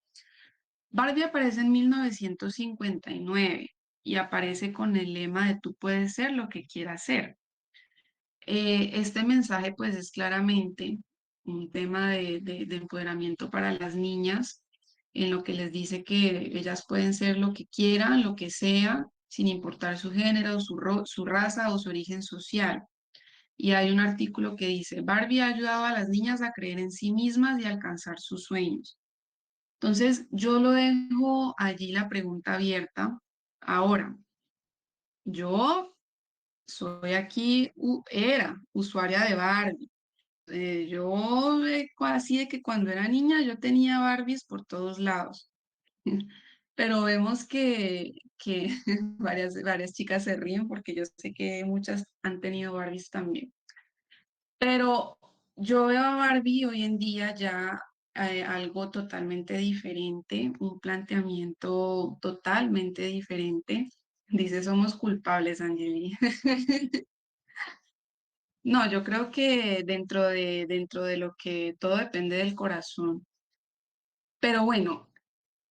Barbie aparece en 1959 y aparece con el lema de tú puedes ser lo que quieras ser. Este mensaje pues es claramente un tema de empoderamiento para las niñas, en lo que les dice que ellas pueden ser lo que quieran, lo que sea, sin importar su género, su raza o su origen social. Y hay un artículo que dice, Barbie ha ayudado a las niñas a creer en sí mismas y alcanzar sus sueños. Entonces, yo lo dejo allí la pregunta abierta. Ahora, yo soy aquí, era usuaria de Barbie. Yo, así de que cuando era niña, yo tenía Barbies por todos lados. Pero vemos que varias chicas se ríen porque yo sé que muchas han tenido Barbies también. Pero yo veo a Barbie hoy en día ya algo totalmente diferente, un planteamiento totalmente diferente. Dice, somos culpables, Angeli. No, yo creo que dentro de lo que todo depende del corazón. Pero bueno,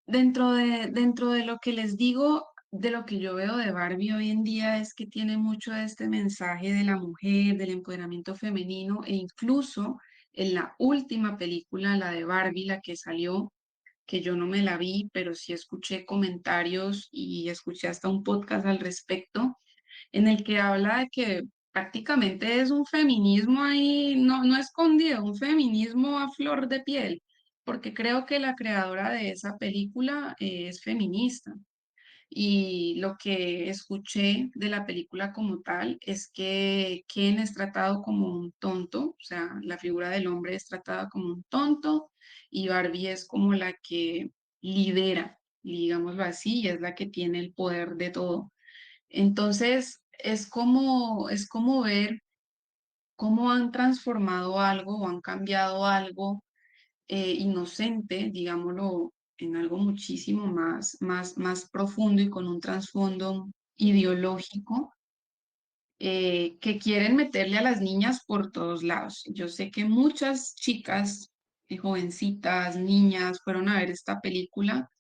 dentro de lo que les digo, de lo que yo veo de Barbie hoy en día es que tiene mucho de este mensaje de la mujer, del empoderamiento femenino e incluso en la última película, la de Barbie, la que salió, que yo no me la vi, pero sí escuché comentarios y escuché hasta un podcast al respecto en el que habla de que prácticamente es un feminismo ahí, no escondido, un feminismo a flor de piel, porque creo que la creadora de esa película es feminista. Y lo que escuché de la película como tal es que Ken es tratado como un tonto, o sea, la figura del hombre es tratada como un tonto y Barbie es como la que lidera, digámoslo así, y es la que tiene el poder de todo. Entonces, es como ver cómo han transformado algo o han cambiado algo inocente, digámoslo, en algo muchísimo más profundo y con un trasfondo ideológico que quieren meterle a las niñas por todos lados. Yo sé que muchas chicas, jovencitas, niñas, fueron a ver esta película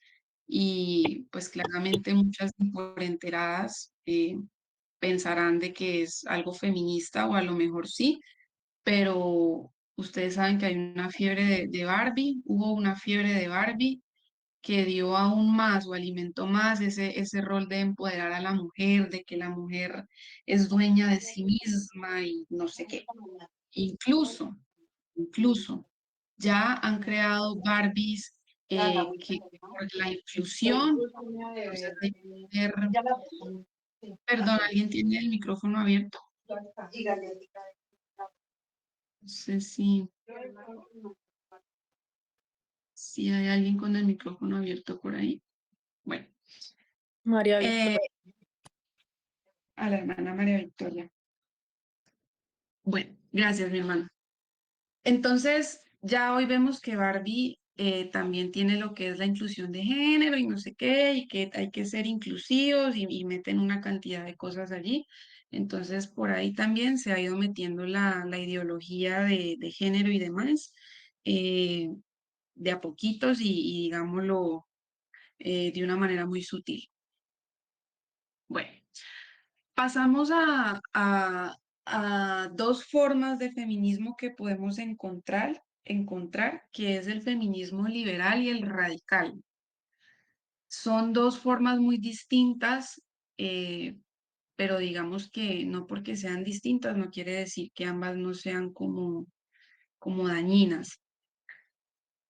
y pues claramente muchas ni por enteradas pensarán de que es algo feminista o a lo mejor sí, pero ustedes saben que hay una fiebre de Barbie, hubo una fiebre de Barbie que dio aún más o alimentó más ese rol de empoderar a la mujer, de que la mujer es dueña de sí misma y no sé qué. Incluso, incluso, ya han creado Barbies que por la inclusión, entonces hay que ver, perdón, ¿alguien tiene el micrófono abierto? No sé si hay alguien con el micrófono abierto por ahí. Bueno, María eh, Victoria. a la hermana María Victoria. Bueno, gracias, mi hermana. Entonces, ya hoy vemos que Barbie también tiene lo que es la inclusión de género y no sé qué, y que hay que ser inclusivos y meten una cantidad de cosas allí. Entonces, por ahí también se ha ido metiendo la ideología de género y demás, eh, de a poquitos y digámoslo, de una manera muy sutil. Bueno. Pasamos a dos formas de feminismo que podemos encontrar, que es el feminismo liberal y el radical. Son dos formas muy distintas, eh, pero digamos que no porque sean distintas no quiere decir que ambas no sean como dañinas.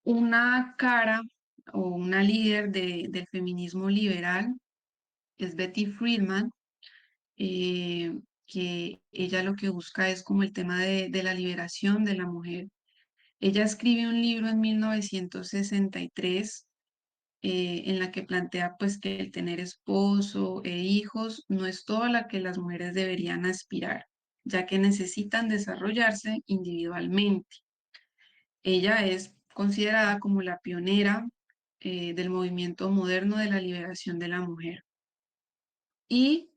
Una cara o una líder del feminismo liberal es Betty Friedman, eh, que ella lo que busca es como el tema de la liberación de la mujer. Ella escribe un libro en 1963 en la que plantea pues que el tener esposo e hijos no es todo a la que las mujeres deberían aspirar, ya que necesitan desarrollarse individualmente. Ella es considerada como la pionera del movimiento moderno de la liberación de la mujer. Y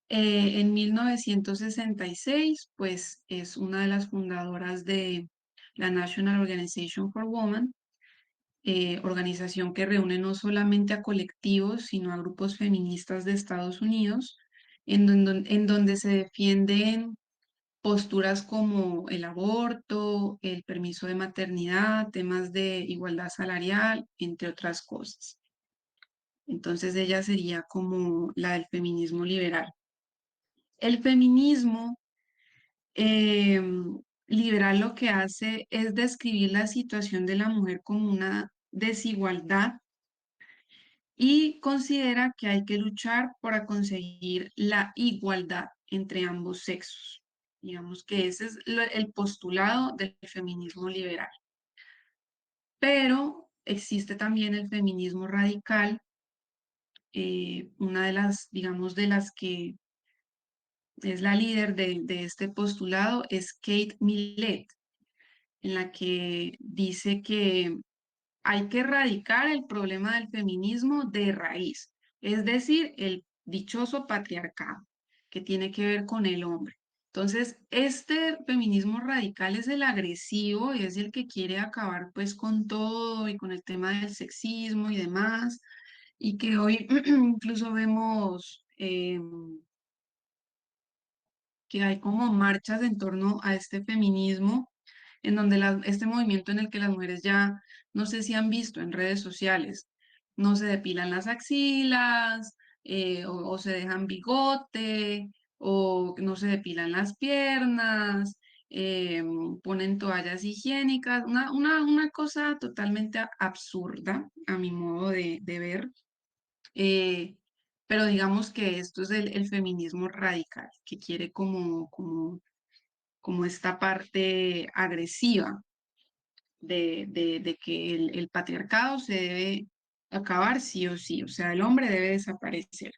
en 1966, pues es una de las fundadoras de la National Organization for Women, organización que reúne no solamente a colectivos, sino a grupos feministas de Estados Unidos, en donde se defienden posturas como el aborto, el permiso de maternidad, temas de igualdad salarial, entre otras cosas. Entonces ella sería como la del feminismo liberal. El feminismo eh, liberal lo que hace es describir la situación de la mujer como una desigualdad y considera que hay que luchar para conseguir la igualdad entre ambos sexos. Digamos que ese es el postulado del feminismo liberal. Pero existe también el feminismo radical, una de las, digamos, de las que es la líder de este postulado es Kate Millett. en la que dice que hay que erradicar el problema del feminismo de raíz, es decir, el dichoso patriarcado que tiene que ver con el hombre. Entonces, este feminismo radical es el agresivo y es el que quiere acabar pues con todo y con el tema del sexismo y demás, y que hoy incluso vemos que hay como marchas en torno a este feminismo, en donde este movimiento en el que las mujeres ya, no sé si han visto en redes sociales, no se depilan las axilas, o se dejan bigote, o no se depilan las piernas, eh, ponen toallas higiénicas, una cosa totalmente absurda a mi modo de ver. eh, pero digamos que esto es el feminismo radical, que quiere como esta parte agresiva de que el patriarcado se debe acabar sí o sí, o sea, el hombre debe desaparecer.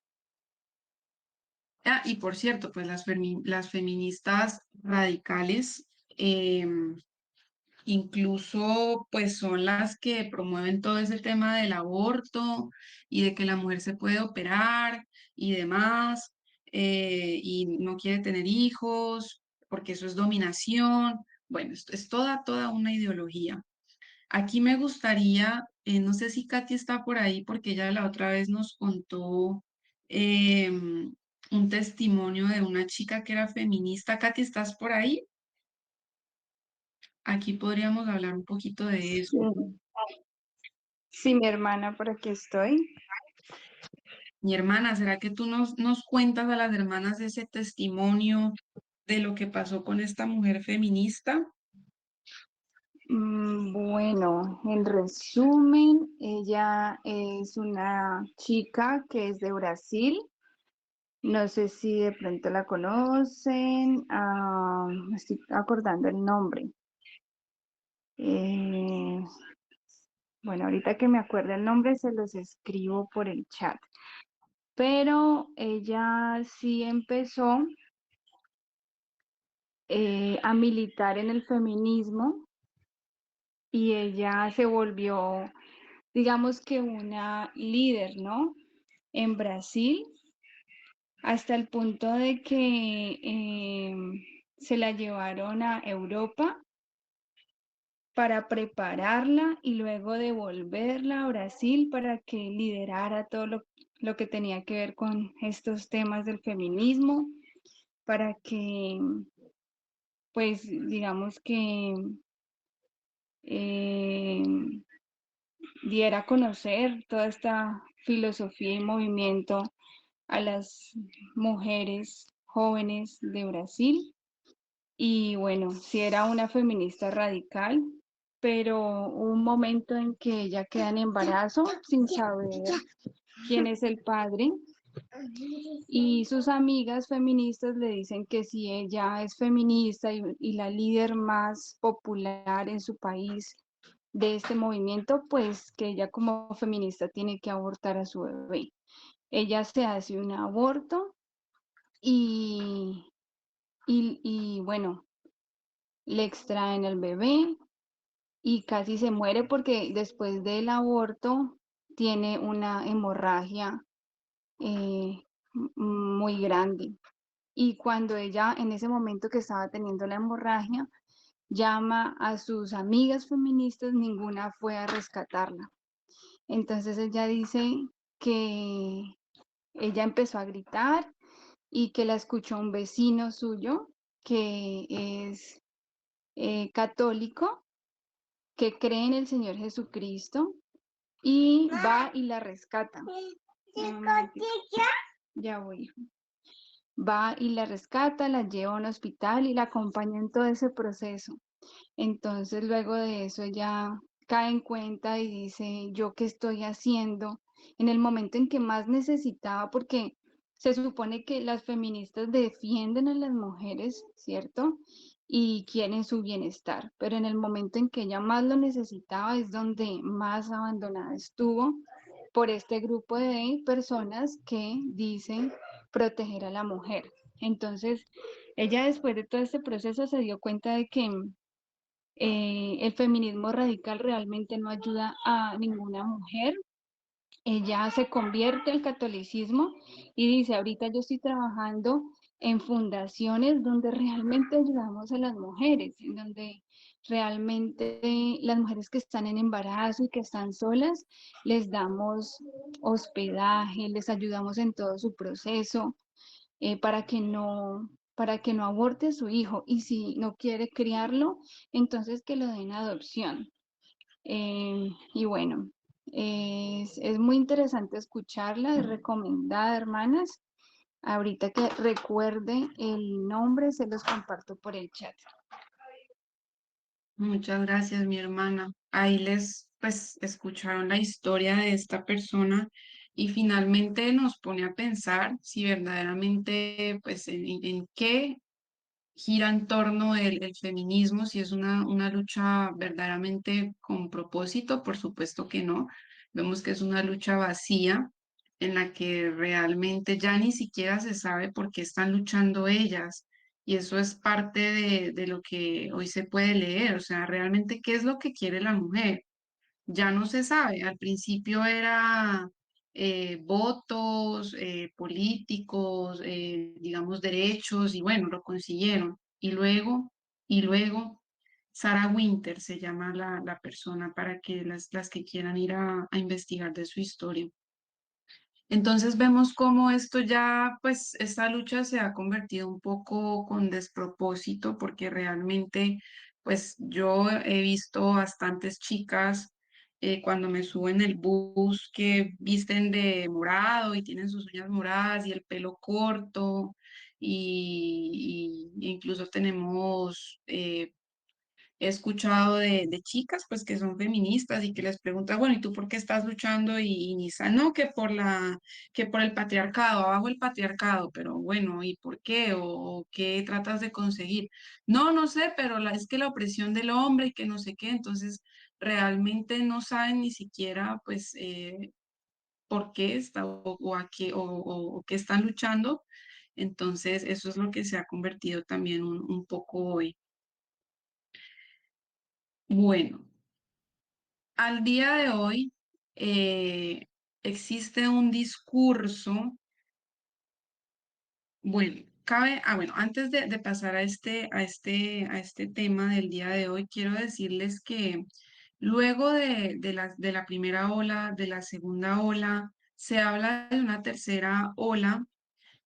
Ah, y por cierto, pues las feministas radicales, incluso pues son las que promueven todo ese tema del aborto y de que la mujer se puede operar y demás, y no quiere tener hijos porque eso es dominación. Bueno, esto es toda una ideología. Aquí me gustaría, no sé si Katy está por ahí porque ella la otra vez nos contó un testimonio de una chica que era feminista. Katy, ¿estás por ahí? Aquí podríamos hablar un poquito de Sí, eso. sí, mi hermana, por aquí estoy. Mi hermana, ¿será que tú nos cuentas a las hermanas ese testimonio de lo que pasó con esta mujer feminista? Bueno, en resumen, ella es una chica que es de Brasil. No sé si de pronto la conocen. Me estoy acordando el nombre. Eh, bueno, ahorita que me acuerdo el nombre se los escribo por el chat. Pero ella sí empezó a militar en el feminismo y ella se volvió, digamos que una líder, ¿no? En Brasil, hasta el punto de que se la llevaron a Europa para prepararla y luego devolverla a Brasil para que liderara todo lo que tenía que ver con estos temas del feminismo, para que, pues, digamos que eh, diera a conocer toda esta filosofía y movimiento a las mujeres jóvenes de Brasil. Y bueno, sí era una feminista radical, pero hubo un momento en que ella queda en embarazo sin saber quién es el padre. Y sus amigas feministas le dicen que si ella es feminista y la líder más popular en su país de este movimiento, pues que ella como feminista tiene que abortar a su bebé. Ella se hace un aborto y, y bueno, le extraen el bebé y casi se muere porque después del aborto tiene una hemorragia eh, muy grande. Y cuando ella, en ese momento que estaba teniendo la hemorragia, llama a sus amigas feministas, ninguna fue a rescatarla. Entonces ella dice que ella empezó a gritar y que la escuchó un vecino suyo que es católico, que cree en el Señor Jesucristo y va y la rescata. Ya voy, hijo. Va y la rescata, la lleva a un hospital y la acompaña en todo ese proceso. Entonces, luego de eso, ella cae en cuenta y dice, ¿yo qué estoy haciendo? En el momento en que más necesitaba, porque se supone que las feministas defienden a las mujeres, ¿cierto? Y quieren su bienestar, pero en el momento en que ella más lo necesitaba es donde más abandonada estuvo por este grupo de personas que dicen proteger a la mujer. Entonces, ella después de todo este proceso se dio cuenta de que El feminismo radical realmente no ayuda a ninguna mujer. Ella se convierte al catolicismo y dice, ahorita yo estoy trabajando en fundaciones donde realmente ayudamos a las mujeres, en donde realmente las mujeres que están en embarazo y que están solas, les damos hospedaje, les ayudamos en todo su proceso, para que no aborte a su hijo, y si no quiere criarlo, entonces que lo den a adopción. Y bueno, es muy interesante escucharla, es recomendada, hermanas. Ahorita que recuerde el nombre, se los comparto por el chat. Muchas gracias, mi hermana. Ahí pues, escucharon la historia de esta persona y finalmente nos pone a pensar si verdaderamente, pues, en qué gira en torno el feminismo, si es una lucha verdaderamente con propósito, por supuesto que no. Vemos que es una lucha vacía en la que realmente ya ni siquiera se sabe por qué están luchando ellas. Y eso es parte de lo que hoy se puede leer, o sea, realmente qué es lo que quiere la mujer. Ya no se sabe. Al principio era votos políticos, digamos derechos, y bueno, lo consiguieron. Y luego, Sarah Winter se llama la persona para que las que quieran ir a investigar de su historia. Entonces vemos cómo esto ya, pues esta lucha se ha convertido un poco con despropósito porque realmente, pues yo he visto bastantes chicas cuando me subo en el bus que visten de morado y tienen sus uñas moradas y el pelo corto y incluso tenemos he escuchado de chicas pues que son feministas y que les preguntan, bueno, ¿y tú por qué estás luchando? Y Nisa, no, que por el patriarcado, abajo el patriarcado, pero bueno, ¿y por qué? ¿O qué tratas de conseguir? No, no sé, pero es que la opresión del hombre y que no sé qué, entonces realmente no saben ni siquiera pues por qué está o a qué o qué están luchando. Entonces, eso es lo que se ha convertido también un poco hoy. Bueno. Al día de hoy existe un discurso, bueno, bueno, antes de pasar a este tema del día de hoy, quiero decirles que luego de la primera ola, de la segunda ola, se habla de una tercera ola,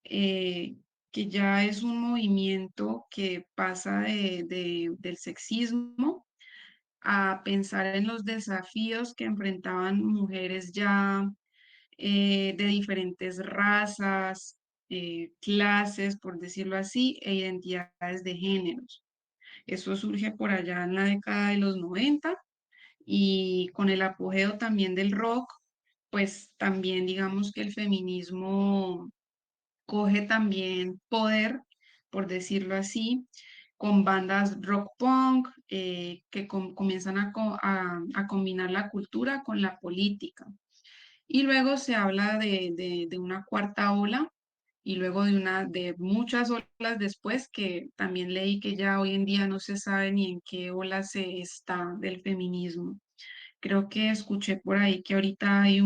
eh, que ya es un movimiento que pasa del sexismo a pensar en los desafíos que enfrentaban mujeres ya de diferentes razas, clases, por decirlo así, e identidades de géneros. Eso surge por allá en la década de los 90 y con el apogeo también del rock, pues también digamos que el feminismo coge también poder, por decirlo así, con bandas rock punk que comienzan a combinar la cultura con la política. Y luego se habla de una cuarta ola y luego de muchas olas después, que también leí que ya hoy en día no se sabe ni en qué ola se está del feminismo. Creo que escuché por ahí que ahorita hay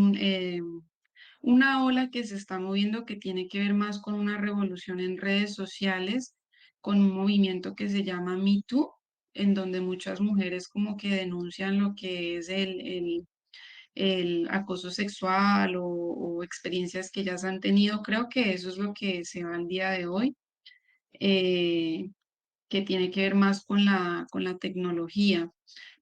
una ola que se está moviendo que tiene que ver más con una revolución en redes sociales, con un movimiento que se llama Me Too, en donde muchas mujeres como que denuncian lo que es el acoso sexual o experiencias que ellas han tenido. Creo que eso es lo que se va al día de hoy, eh, que tiene que ver más con la tecnología.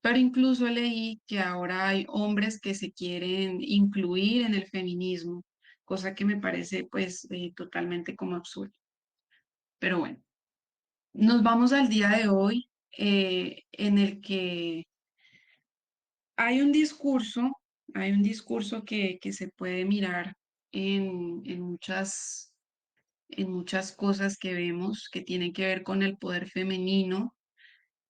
Pero incluso leí que ahora hay hombres que se quieren incluir en el feminismo, cosa que me parece pues totalmente como absurdo. Pero bueno, nos vamos al día de hoy en el que hay un discurso, hay un discurso que se puede mirar en muchas cosas que vemos que tienen que ver con el poder femenino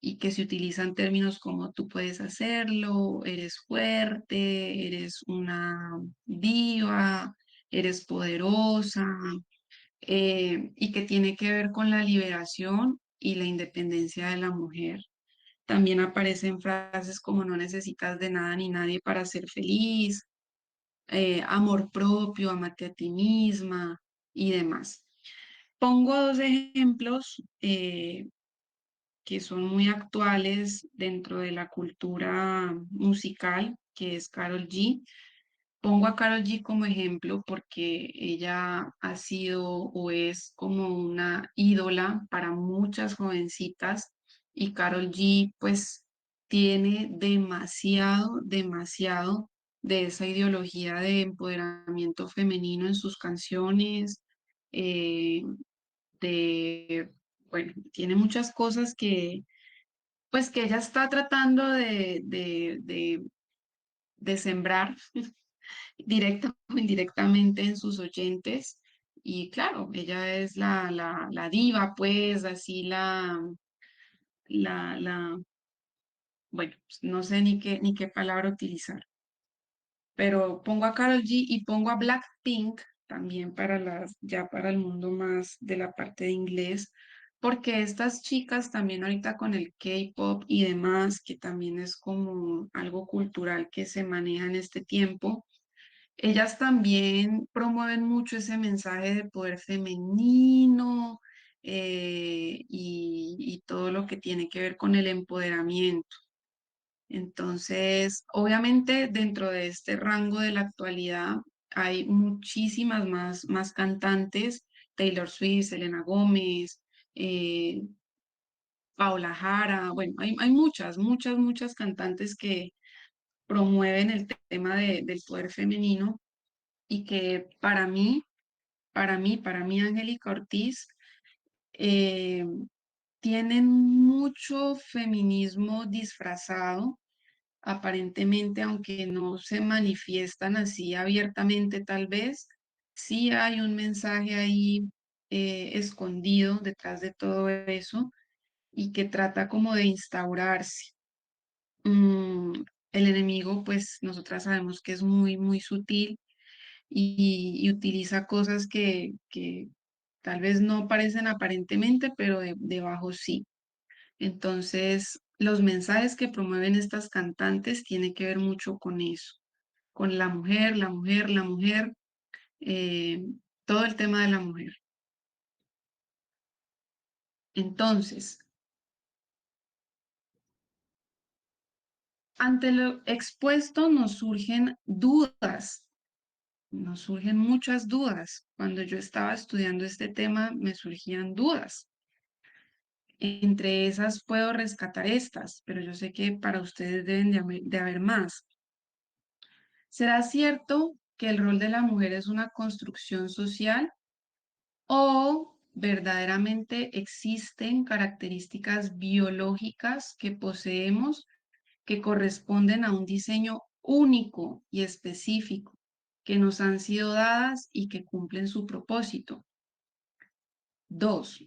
y que se utilizan términos como tú puedes hacerlo, eres fuerte, eres una diva, eres poderosa, y que tiene que ver con la liberación y la independencia de la mujer. También aparecen frases como no necesitas de nada ni nadie para ser feliz, amor propio, amate a ti misma y demás. Pongo dos ejemplos que son muy actuales dentro de la cultura musical, que es Karol G. Pongo a Karol G como ejemplo porque ella ha sido o es como una ídola para muchas jovencitas y Karol G pues tiene demasiado, demasiado de esa ideología de empoderamiento femenino en sus canciones, eh, de, bueno, tiene muchas cosas que pues que ella está tratando de sembrar directa o indirectamente en sus oyentes. Y claro, ella es la diva, pues, así la, bueno, pues, no sé ni qué palabra utilizar, pero pongo a Karol G y pongo a Blackpink también para ya para el mundo más de la parte de inglés, porque estas chicas también ahorita con el K-pop y demás, que también es como algo cultural que se maneja en este tiempo. Ellas también promueven mucho ese mensaje de poder femenino y todo lo que tiene que ver con el empoderamiento. Entonces, obviamente, dentro de este rango de la actualidad hay muchísimas más cantantes, Taylor Swift, Selena Gómez, eh, Paola Jara, bueno, hay muchas cantantes que promueven el tema del poder femenino y que para mí, Angélica Ortiz, eh, tienen mucho feminismo disfrazado, aparentemente, aunque no se manifiestan así abiertamente, tal vez, sí hay un mensaje ahí escondido detrás de todo eso y que trata como de instaurarse. Mm, el enemigo, pues nosotras sabemos que es muy sutil y utiliza cosas que tal vez no parecen aparentemente, pero debajo sí. Entonces, los mensajes que promueven estas cantantes tienen que ver mucho con eso, con la mujer, eh, todo el tema de la mujer. Entonces, ante lo expuesto nos surgen muchas dudas. Cuando yo estaba estudiando este tema, me surgían dudas. Entre esas puedo rescatar estas, pero yo sé que para ustedes deben de haber más. ¿Será cierto que el rol de la mujer es una construcción social o verdaderamente existen características biológicas que poseemos que corresponden a un diseño único y específico que nos han sido dadas y que cumplen su propósito? Dos,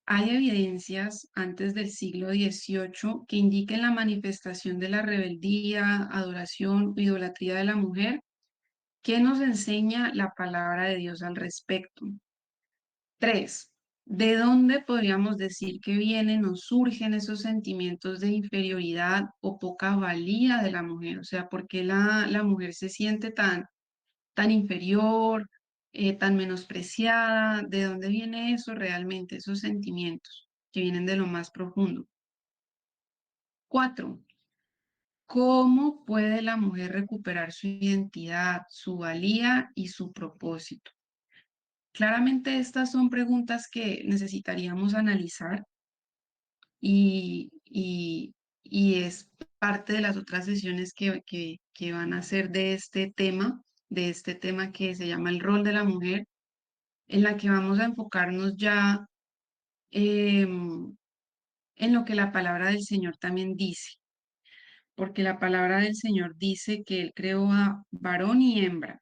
hay evidencias antes del siglo XVIII que indiquen la manifestación de la rebeldía, adoración o idolatría de la mujer. ¿Qué nos enseña la palabra de Dios al respecto? Tres, ¿de dónde podríamos decir que vienen o surgen esos sentimientos de inferioridad o poca valía de la mujer? O sea, ¿por qué la mujer se siente tan inferior, tan menospreciada? ¿De dónde viene eso realmente, esos sentimientos que vienen de lo más profundo? Cuatro, ¿cómo puede la mujer recuperar su identidad, su valía y su propósito? Claramente estas son preguntas que necesitaríamos analizar y es parte de las otras sesiones que van a ser de este tema que se llama el rol de la mujer, en la que vamos a enfocarnos ya en lo que la palabra del Señor también dice, porque la palabra del Señor dice que Él creó a varón y hembra,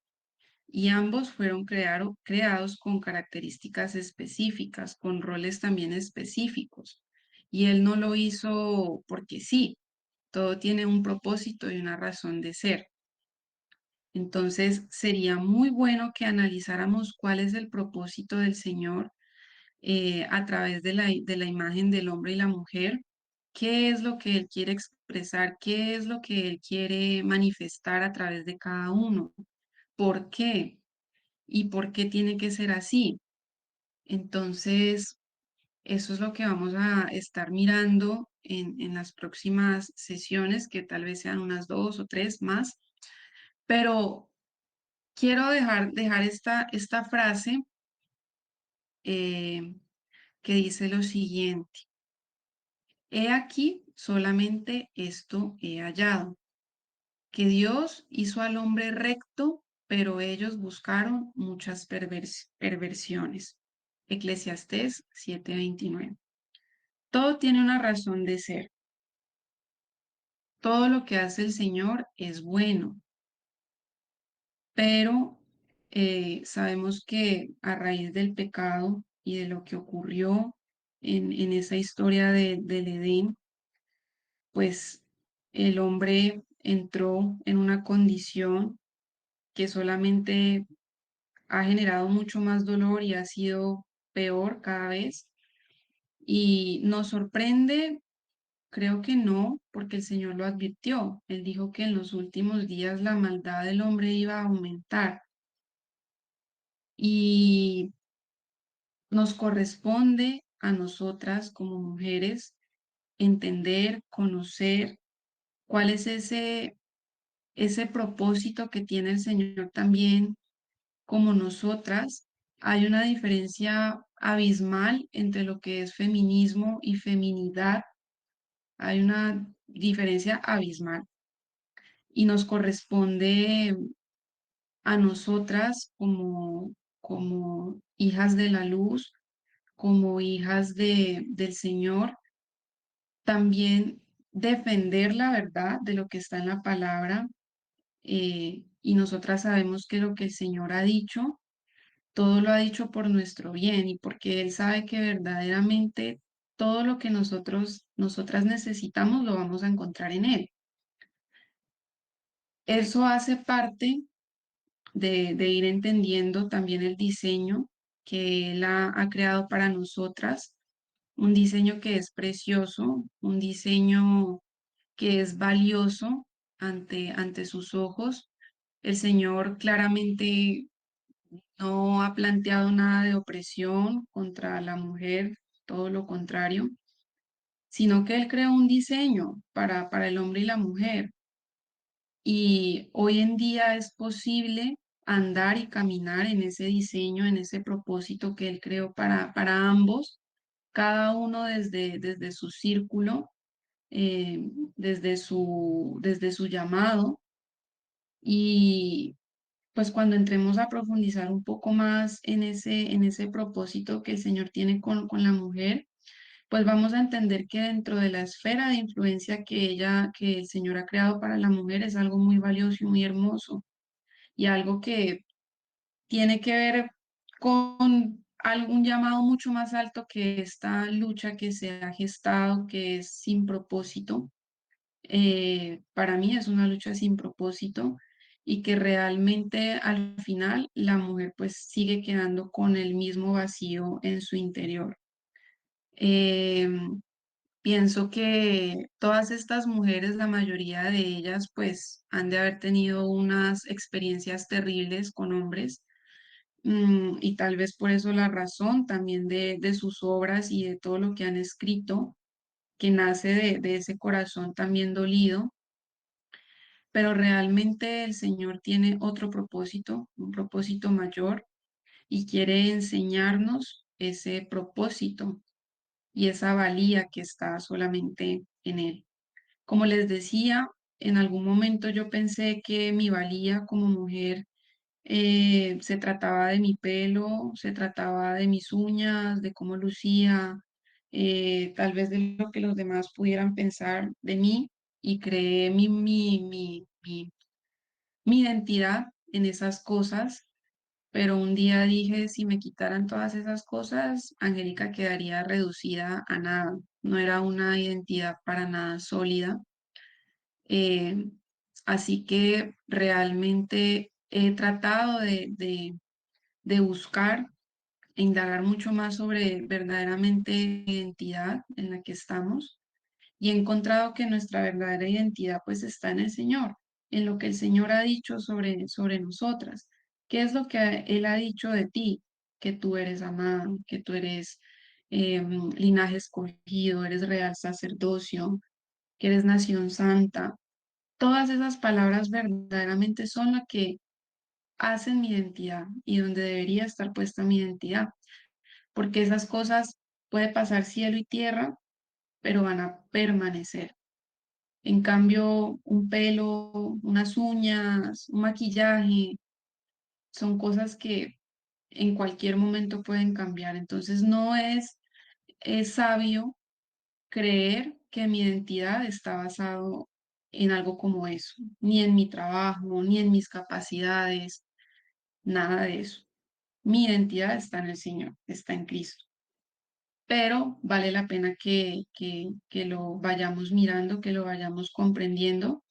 y ambos fueron creados con características específicas, con roles también específicos, y Él no lo hizo porque sí, todo tiene un propósito y una razón de ser. Entonces, sería muy bueno que analizáramos cuál es el propósito del Señor a través de la imagen del hombre y la mujer qué es lo que Él quiere expresar, qué es lo que Él quiere manifestar a través de cada uno, por qué y por qué tiene que ser así. Entonces, eso es lo que vamos a estar mirando en las próximas sesiones, que tal vez sean unas dos o tres más, pero quiero dejar esta frase eh, que dice lo siguiente: He aquí, solamente esto he hallado, que Dios hizo al hombre recto, pero ellos buscaron muchas perversiones. Eclesiastés 7:29. Todo tiene una razón de ser. Todo lo que hace el Señor es bueno, pero sabemos que a raíz del pecado y de lo que ocurrió en esa historia del Edén, pues el hombre entró en una condición que solamente ha generado mucho más dolor y ha sido peor cada vez. Y nos sorprende, creo que no, porque el Señor lo advirtió. Él dijo que en los últimos días la maldad del hombre iba a aumentar. Y nos corresponde a nosotras como mujeres entender, conocer cuál es ese propósito que tiene el Señor también como nosotras. Hay una diferencia abismal entre lo que es feminismo y feminidad. Hay una diferencia abismal y nos corresponde a nosotras como hijas de la luz, como hijas del Señor, también defender la verdad de lo que está en la palabra. Y nosotras sabemos que lo que el Señor ha dicho, todo lo ha dicho por nuestro bien y porque Él sabe que verdaderamente todo lo que nosotras necesitamos lo vamos a encontrar en Él. Eso hace parte de ir entendiendo también el diseño que Él ha creado para nosotras, un diseño que es precioso, un diseño que es valioso ante sus ojos. El Señor claramente no ha planteado nada de opresión contra la mujer, todo lo contrario, sino que Él creó un diseño para el hombre y la mujer. Y hoy en día es posible andar y caminar en ese diseño, en ese propósito que Él creó para ambos, cada uno desde su círculo, desde su llamado. Y pues cuando entremos a profundizar un poco más en ese propósito que el Señor tiene con la mujer, pues vamos a entender que dentro de la esfera de influencia que el Señor ha creado para la mujer es algo muy valioso y muy hermoso y algo que tiene que ver con algún llamado mucho más alto que esta lucha que se ha gestado, que es sin propósito. Para mí es una lucha sin propósito y que realmente al final la mujer pues sigue quedando con el mismo vacío en su interior. Em, Pienso que todas estas mujeres, la mayoría de ellas, pues han de haber tenido unas experiencias terribles con hombres, y tal vez por eso la razón también de sus obras y de todo lo que han escrito, que nace de ese corazón también dolido, pero realmente el Señor tiene otro propósito, un propósito mayor, y quiere enseñarnos ese propósito y esa valía que está solamente en Él. Como les decía, en algún momento yo pensé que mi valía como mujer se trataba de mi pelo, se trataba de mis uñas, de cómo lucía, tal vez de lo que los demás pudieran pensar de mí, y creé mi identidad en esas cosas. Pero un día dije, si me quitaran todas esas cosas, Angélica quedaría reducida a nada. No era una identidad para nada sólida. Eh, Así que realmente he tratado de buscar e indagar mucho más sobre verdaderamente la identidad en la que estamos. y he encontrado que nuestra verdadera identidad pues está en el Señor, en lo que el Señor ha dicho sobre nosotras. ¿Qué es lo que Él ha dicho de ti? Que tú eres amada, que tú eres linaje escogido, eres real sacerdocio, que eres nación santa. Todas esas palabras verdaderamente son las que hacen mi identidad y donde debería estar puesta mi identidad, porque esas cosas puede pasar cielo y tierra, pero van a permanecer. En cambio, un pelo, unas uñas, un maquillaje, son cosas que en cualquier momento pueden cambiar. Entonces es sabio creer que mi identidad está basado en algo como eso, ni en mi trabajo, ni en mis capacidades, nada de eso. Mi identidad está en el Señor, está en Cristo. Pero vale la pena que lo vayamos mirando, que lo vayamos comprendiendo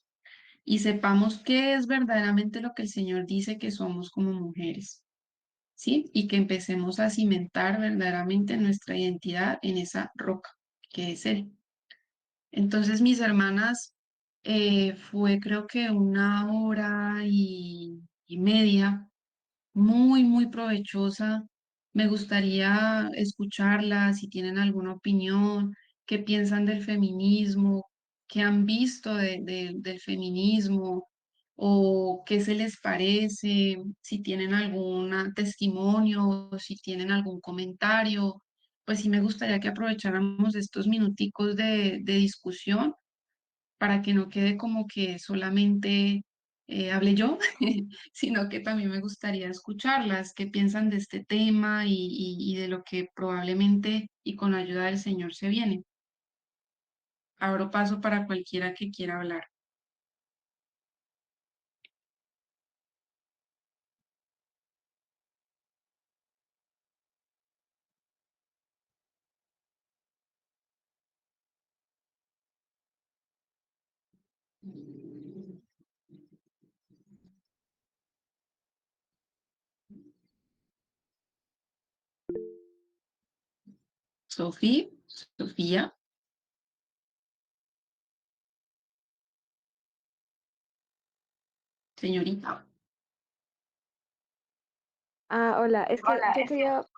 y sepamos qué es verdaderamente lo que el Señor dice que somos como mujeres, ¿sí? Y que empecemos a cimentar verdaderamente nuestra identidad en esa roca que es Él. Entonces, mis hermanas, fue creo que 1 hora y media muy, muy provechosa. Me gustaría escucharlas si tienen alguna opinión, qué piensan del feminismo, qué han visto del feminismo o qué se les parece, si tienen algún testimonio, si tienen algún comentario. Pues sí me gustaría que aprovecháramos estos minuticos de discusión para que no quede como que solamente hable yo, sino que también me gustaría escucharlas, qué piensan de este tema y de lo que probablemente y con la ayuda del Señor se viene. Abro paso para cualquiera que quiera hablar. Sofía, Sofía, señorita. Ah, hola, es que yo quería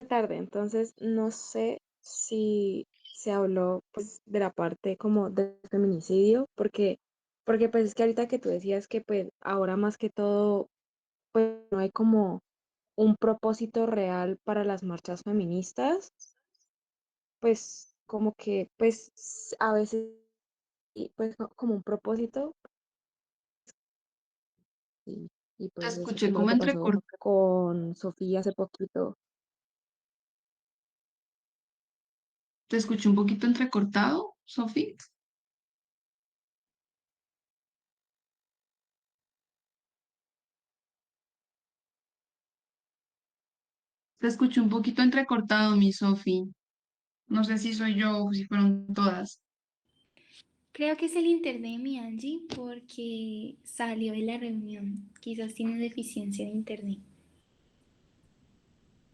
tarde, entonces no sé si se habló pues de la parte como del feminicidio, porque pues es que ahorita que tú decías que pues ahora más que todo pues no hay como un propósito real para las marchas feministas, pues como que pues a veces pues como un propósito y, y Te pues eso escuché como lo como que pasó entrecortado. con Sofía hace poquito. Te escuché un poquito entrecortado, Sofía. Te escuché un poquito entrecortado, mi Sofía. No sé si soy yo o si fueron todas. Creo que es el internet de mi Angie porque salió de la reunión. Quizás tiene deficiencia de internet.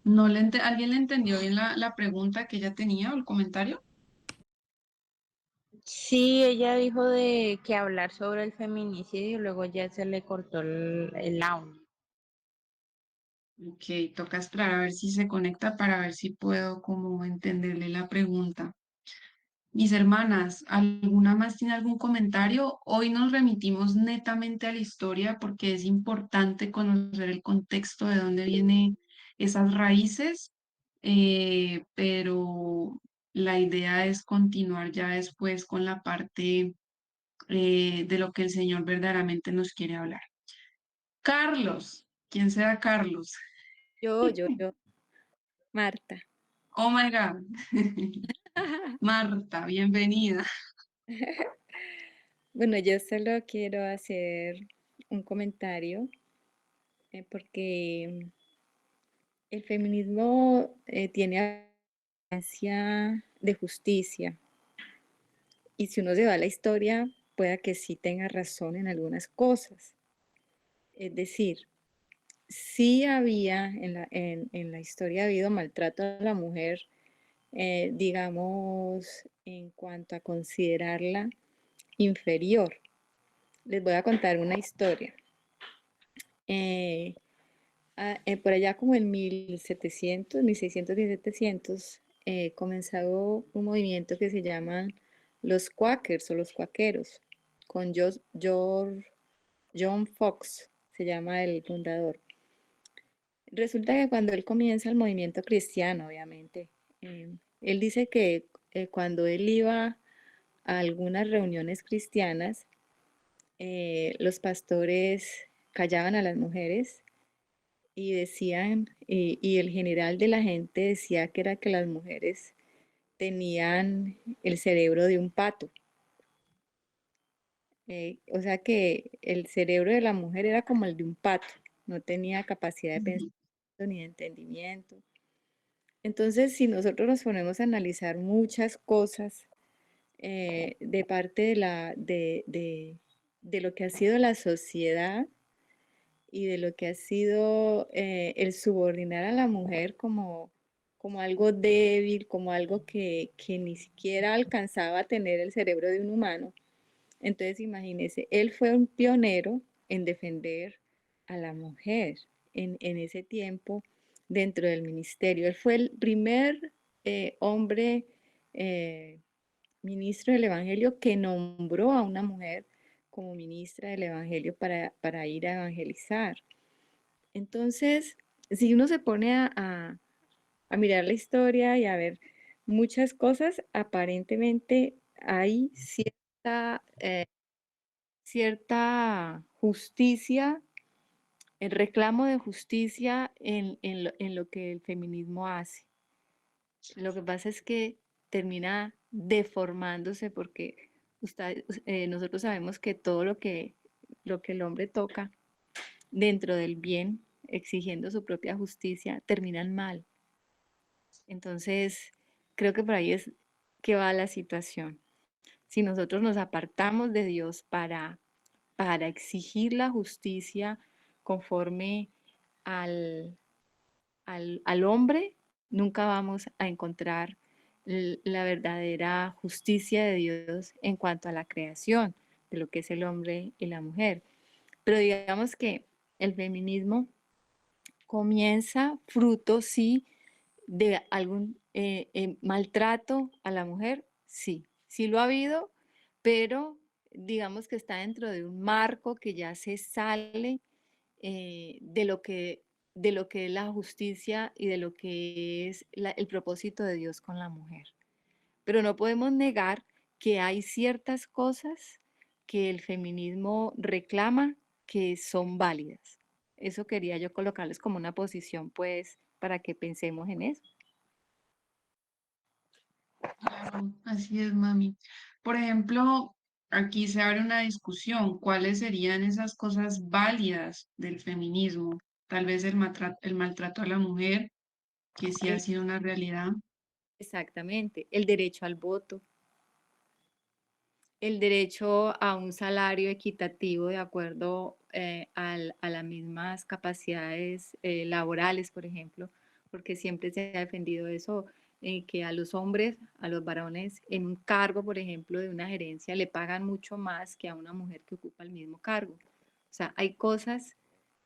No ¿alguien le entendió bien la pregunta que ella tenía o el comentario? Sí, ella dijo de que hablar sobre el feminicidio y luego ya se le cortó el audio. Ok, toca esperar a ver si se conecta para ver si puedo como entenderle la pregunta. Mis hermanas, ¿alguna más tiene algún comentario? Hoy nos remitimos netamente a la historia porque es importante conocer el contexto de dónde vienen esas raíces, pero la idea es continuar ya después con la parte de lo que el Señor verdaderamente nos quiere hablar. Carlos, ¿quién será Carlos? Yo, Marta. Oh my God. Marta, bienvenida. Bueno, yo solo quiero hacer un comentario porque el feminismo tiene ansia de justicia y si uno se va a la historia, pueda que sí tenga razón en algunas cosas. Es decir, sí había en la historia ha habido maltrato a la mujer digamos, en cuanto a considerarla inferior. Les voy a contar una historia. Eh, por allá como en 1700, 1600, 1700, comenzó un movimiento que se llaman los Quakers o los cuáqueros, con John Fox, se llama el fundador. Resulta que cuando él comienza el movimiento cristiano, obviamente, él dice que cuando él iba a algunas reuniones cristianas, los pastores callaban a las mujeres y decían, y el general de la gente decía que era que las mujeres tenían el cerebro de un pato. O sea que el cerebro de la mujer era como el de un pato, no tenía capacidad de pensamiento ni de entendimiento. Entonces, si nosotros nos ponemos a analizar muchas cosas de parte de lo que ha sido la sociedad y de lo que ha sido el subordinar a la mujer como algo débil, como algo que ni siquiera alcanzaba a tener el cerebro de un humano. Entonces, imagínese, él fue un pionero en defender a la mujer en ese tiempo dentro del ministerio. Él fue el primer hombre ministro del Evangelio que nombró a una mujer como ministra del Evangelio para ir a evangelizar. Entonces, si uno se pone a mirar la historia y a ver muchas cosas, aparentemente hay cierta justicia, el reclamo de justicia en lo que el feminismo hace. Lo que pasa es que termina deformándose porque nosotros sabemos que todo lo que el hombre toca dentro del bien, exigiendo su propia justicia, terminan mal. Entonces, creo que por ahí es que va la situación. Si nosotros nos apartamos de Dios para exigir la justicia conforme al, al hombre, nunca vamos a encontrar la verdadera justicia de Dios en cuanto a la creación de lo que es el hombre y la mujer. Pero digamos que el feminismo comienza fruto, sí, de algún maltrato a la mujer, sí, sí lo ha habido, pero digamos que está dentro de un marco que ya se sale de lo que es la justicia y de lo que es el propósito de Dios con la mujer. Pero no podemos negar que hay ciertas cosas que el feminismo reclama que son válidas. Eso quería yo colocarles como una posición, pues, para que pensemos en eso. Claro, así es, mami. Por ejemplo, aquí se abre una discusión, ¿cuáles serían esas cosas válidas del feminismo? Tal vez el maltrato a la mujer, que sí ha Eh, sido una realidad. Exactamente, el derecho al voto, el derecho a un salario equitativo de acuerdo a las mismas capacidades laborales, por ejemplo, porque siempre se ha defendido eso, que a los hombres, a los varones, en un cargo, por ejemplo, de una gerencia, le pagan mucho más que a una mujer que ocupa el mismo cargo. O sea, hay cosas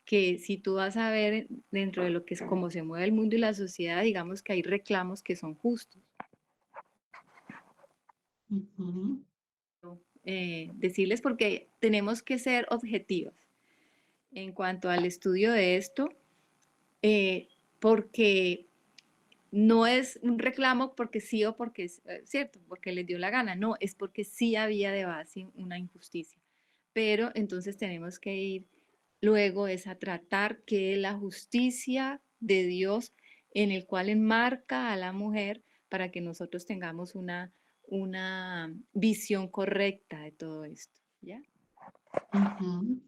que si tú vas a ver dentro de lo que es cómo se mueve el mundo y la sociedad, digamos que hay reclamos que son justos. Ujú. Decirles porque tenemos que ser objetivos en cuanto al estudio de esto, eh, porque no es un reclamo porque sí o porque es cierto, porque les dio la gana, no, es porque sí había de base una injusticia. Pero entonces tenemos que ir luego es a tratar que la justicia de Dios en el cual enmarca a la mujer para que nosotros tengamos una visión correcta de todo esto, ¿ya? Ujú.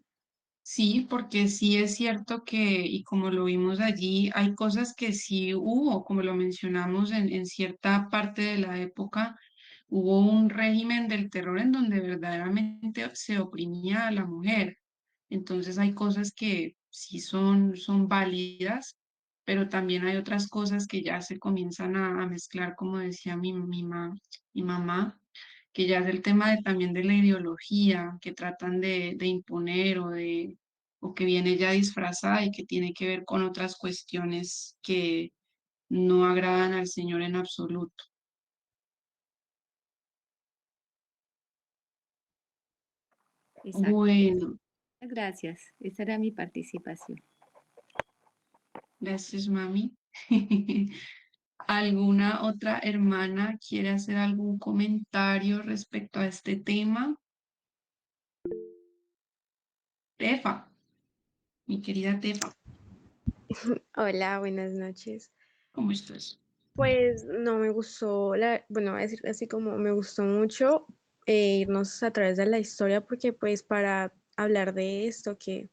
Sí, porque sí es cierto que, y como lo vimos allí, hay cosas que sí hubo, como lo mencionamos en cierta parte de la época, hubo un régimen del terror en donde verdaderamente se oprimía a la mujer. Entonces hay cosas que sí son válidas, pero también hay otras cosas que ya se comienzan a mezclar, como decía mi mamá, que ya es el tema también de la ideología que tratan de imponer o que viene ya disfrazada y que tiene que ver con otras cuestiones que no agradan al Señor en absoluto. Exacto. Bueno, Gracias. Esa era mi participación. gracias, mami. ¿Alguna otra hermana quiere hacer algún comentario respecto a este tema? Tefa, mi querida Tefa, Hola, buenas noches. ¿cómo estás? Pues no me gustó, bueno, voy a decir así como me gustó mucho irnos a través de la historia porque pues para hablar de esto, que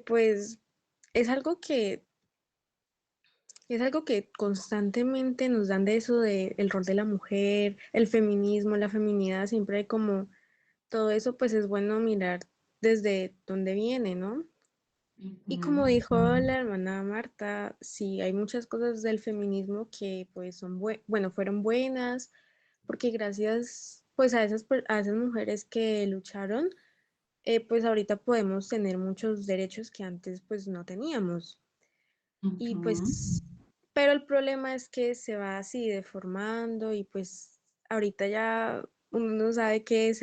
pues es algo que, es algo que constantemente nos dan de eso de el rol de la mujer, el feminismo, la feminidad, siempre hay como todo eso, pues es bueno mirar desde dónde viene, ¿no? Y como Ujú, dijo la hermana Marta, sí, hay muchas cosas del feminismo que pues son bueno, fueron buenas, porque gracias pues a a esas mujeres que lucharon, pues ahorita podemos tener muchos derechos que antes pues no teníamos. Y ujú. pues, pero el problema es que se va así deformando y pues ahorita ya uno no sabe qué es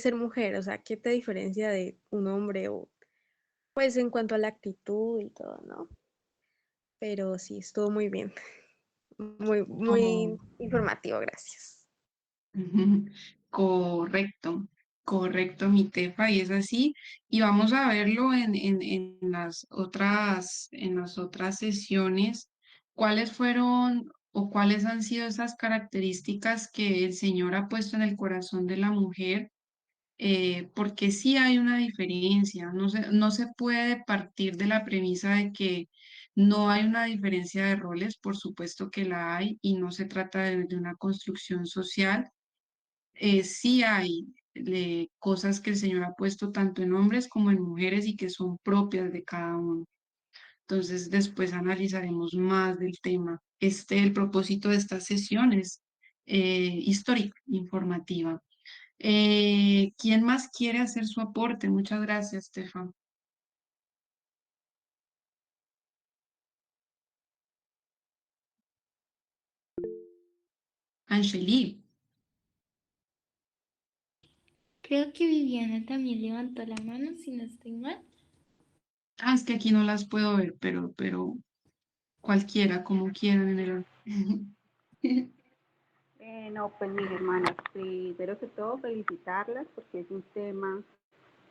ser mujer, o sea, qué te diferencia de un hombre o pues en cuanto a la actitud y todo, ¿no? Pero sí, estuvo muy bien, muy Oh, informativo, gracias. ujú. Correcto, correcto, mi Tefa, y es así. Y vamos a verlo en las otras sesiones, cuáles fueron o cuáles han sido esas características que el Señor ha puesto en el corazón de la mujer, porque sí hay una diferencia, no se puede partir de la premisa de que no hay una diferencia de roles, por supuesto que la hay, y no se trata de una construcción social. Sí hay cosas que el Señor ha puesto tanto en hombres como en mujeres y que son propias de cada uno. Entonces, después analizaremos más del tema. El propósito de esta sesión es histórica, informativa. ¿Quién más quiere hacer su aporte? Muchas gracias, Stefan. Angeli. Creo que Viviana también levantó la mano, si no estoy mal. Ah, es que aquí no las puedo ver, pero cualquiera, como quieran en el... No, pues mis hermanas, primero que todo felicitarlas porque es un tema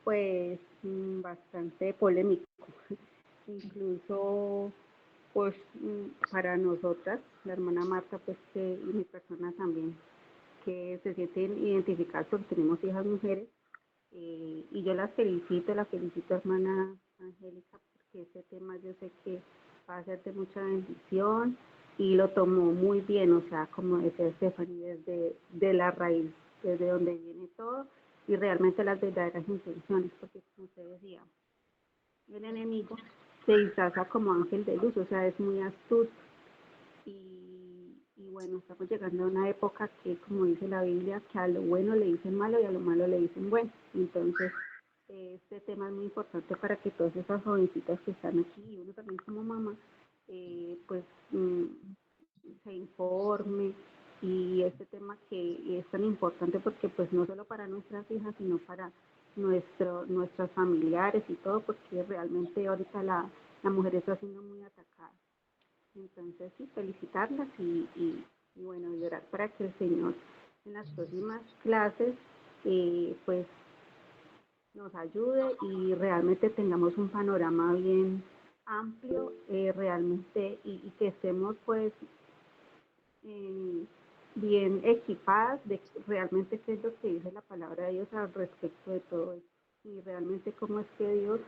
pues bastante polémico, incluso pues para nosotras, la hermana Marta pues y mi persona también, que se sienten identificadas porque tenemos hijas mujeres y yo la felicito hermana Angélica, porque ese tema yo sé que va a ser de mucha bendición y lo tomó muy bien, o sea, como decía Stephanie, desde de la raíz, desde donde viene todo y realmente las verdaderas intenciones, porque como usted decía, el enemigo se disfraza como ángel de luz, o sea, es muy astuto y bueno, estamos llegando a una época que, como dice la Biblia, que a lo bueno le dicen malo y a lo malo le dicen bueno. Entonces, este tema es muy importante para que todas esas jovencitas que están aquí, y uno también como mamá, pues se informe y este tema que es tan importante porque pues no solo para nuestras hijas, sino para nuestros familiares y todo, porque realmente ahorita la mujer está siendo muy atacada. Entonces, sí, felicitarlas y bueno, y orar para que el Señor en las próximas clases, pues, nos ayude y realmente tengamos un panorama bien amplio, realmente, y que estemos, pues, eh, bien equipadas de realmente qué es lo que dice la palabra de Dios al respecto de todo esto. Y realmente cómo es que Dios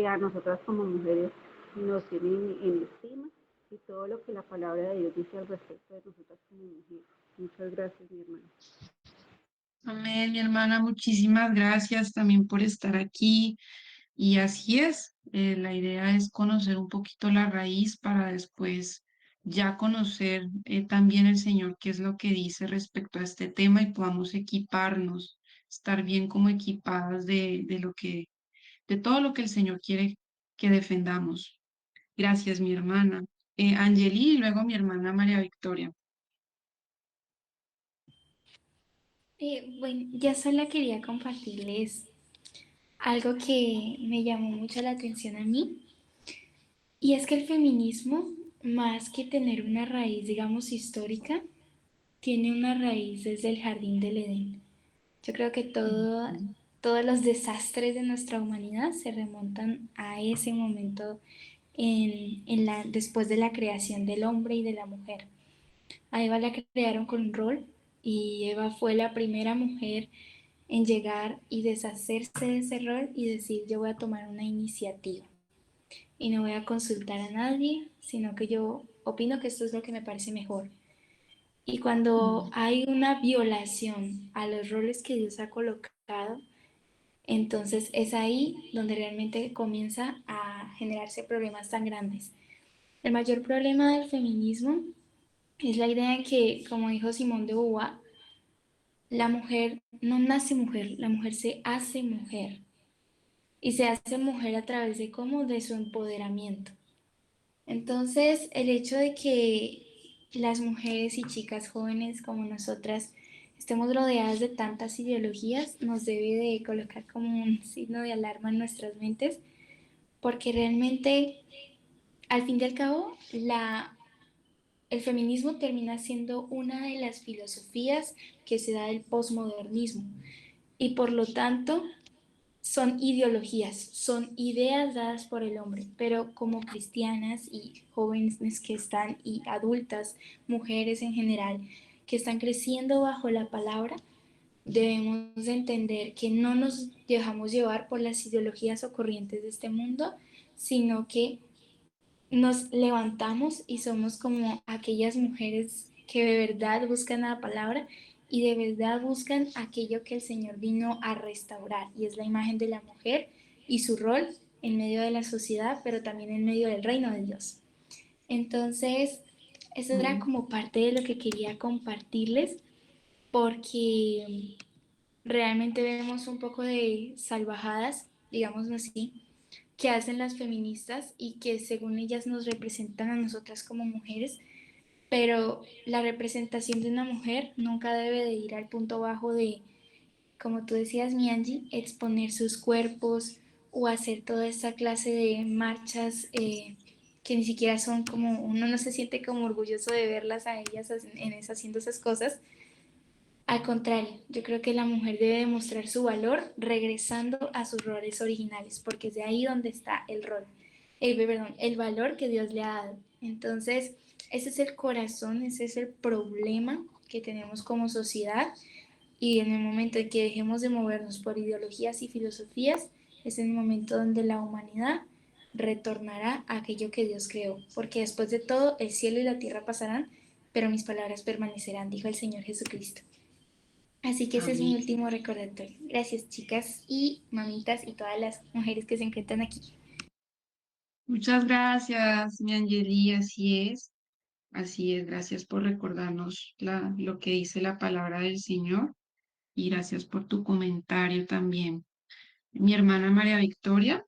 a nosotras como mujeres nos tiene en estima y todo lo que la palabra de Dios dice al respecto de nosotras como mujeres. Muchas gracias, mi hermana. Amén, mi hermana, muchísimas gracias también por estar aquí. Y así es, la idea es conocer un poquito la raíz para después ya conocer también el Señor qué es lo que dice respecto a este tema y podamos equiparnos, estar bien como equipadas de lo de todo lo que el Señor quiere que defendamos. Gracias, mi hermana. Angeli y luego mi hermana María Victoria. Bueno, ya solo quería compartirles algo que me llamó mucho la atención a mí, y es que el feminismo, más que tener una raíz, digamos, histórica, tiene una raíz desde el jardín del Edén. Yo creo que todos los desastres de nuestra humanidad se remontan a ese momento después de la creación del hombre y de la mujer. A Eva la crearon con un rol y Eva fue la primera mujer en llegar y deshacerse de ese rol y decir yo voy a tomar una iniciativa y no voy a consultar a nadie, sino que yo opino que esto es lo que me parece mejor. Y cuando hay una violación a los roles que Dios ha colocado, entonces es ahí donde realmente comienza a generarse problemas tan grandes. El mayor problema del feminismo es la idea de que, como dijo Simone de Beauvoir, la mujer no nace mujer, la mujer se hace mujer. Y se hace mujer a través de cómo, de su empoderamiento. Entonces, el hecho de que las mujeres y chicas jóvenes como nosotras estemos rodeadas de tantas ideologías nos debe de colocar como un signo de alarma en nuestras mentes, porque realmente, al fin y al cabo, el feminismo termina siendo una de las filosofías que se da del posmodernismo y por lo tanto son ideologías, son ideas dadas por el hombre, pero como cristianas y jóvenes que están y adultas, mujeres en general, que están creciendo bajo la palabra, debemos de entender que no nos dejamos llevar por las ideologías o corrientes de este mundo, sino que nos levantamos y somos como aquellas mujeres que de verdad buscan la palabra y de verdad buscan aquello que el Señor vino a restaurar, y es la imagen de la mujer y su rol en medio de la sociedad, pero también en medio del reino de Dios. Entonces, eso era como parte de lo que quería compartirles, porque realmente vemos un poco de salvajadas, digámoslo así, que hacen las feministas y que según ellas nos representan a nosotras como mujeres, pero la representación de una mujer nunca debe de ir al punto bajo de, como tú decías, mi Angie, exponer sus cuerpos o hacer toda esta clase de marchas que ni siquiera son como, uno no se siente como orgulloso de verlas a ellas haciendo esas cosas. Al contrario, yo creo que la mujer debe demostrar su valor regresando a sus roles originales, porque es de ahí donde está el rol, perdón, el valor que Dios le ha dado. Entonces, ese es el corazón, ese es el problema que tenemos como sociedad, y en el momento en que dejemos de movernos por ideologías y filosofías, es en el momento donde la humanidad retornará a aquello que Dios creó, porque después de todo el cielo y la tierra pasarán, pero mis palabras permanecerán, dijo el Señor Jesucristo. Así que ese es mi Amén. último recordatorio. Gracias, chicas y mamitas y todas las mujeres que se encuentran aquí. Muchas gracias, mi Angeli, así es. Así es, gracias por recordarnos lo que dice la palabra del Señor y gracias por tu comentario también. Mi hermana María Victoria.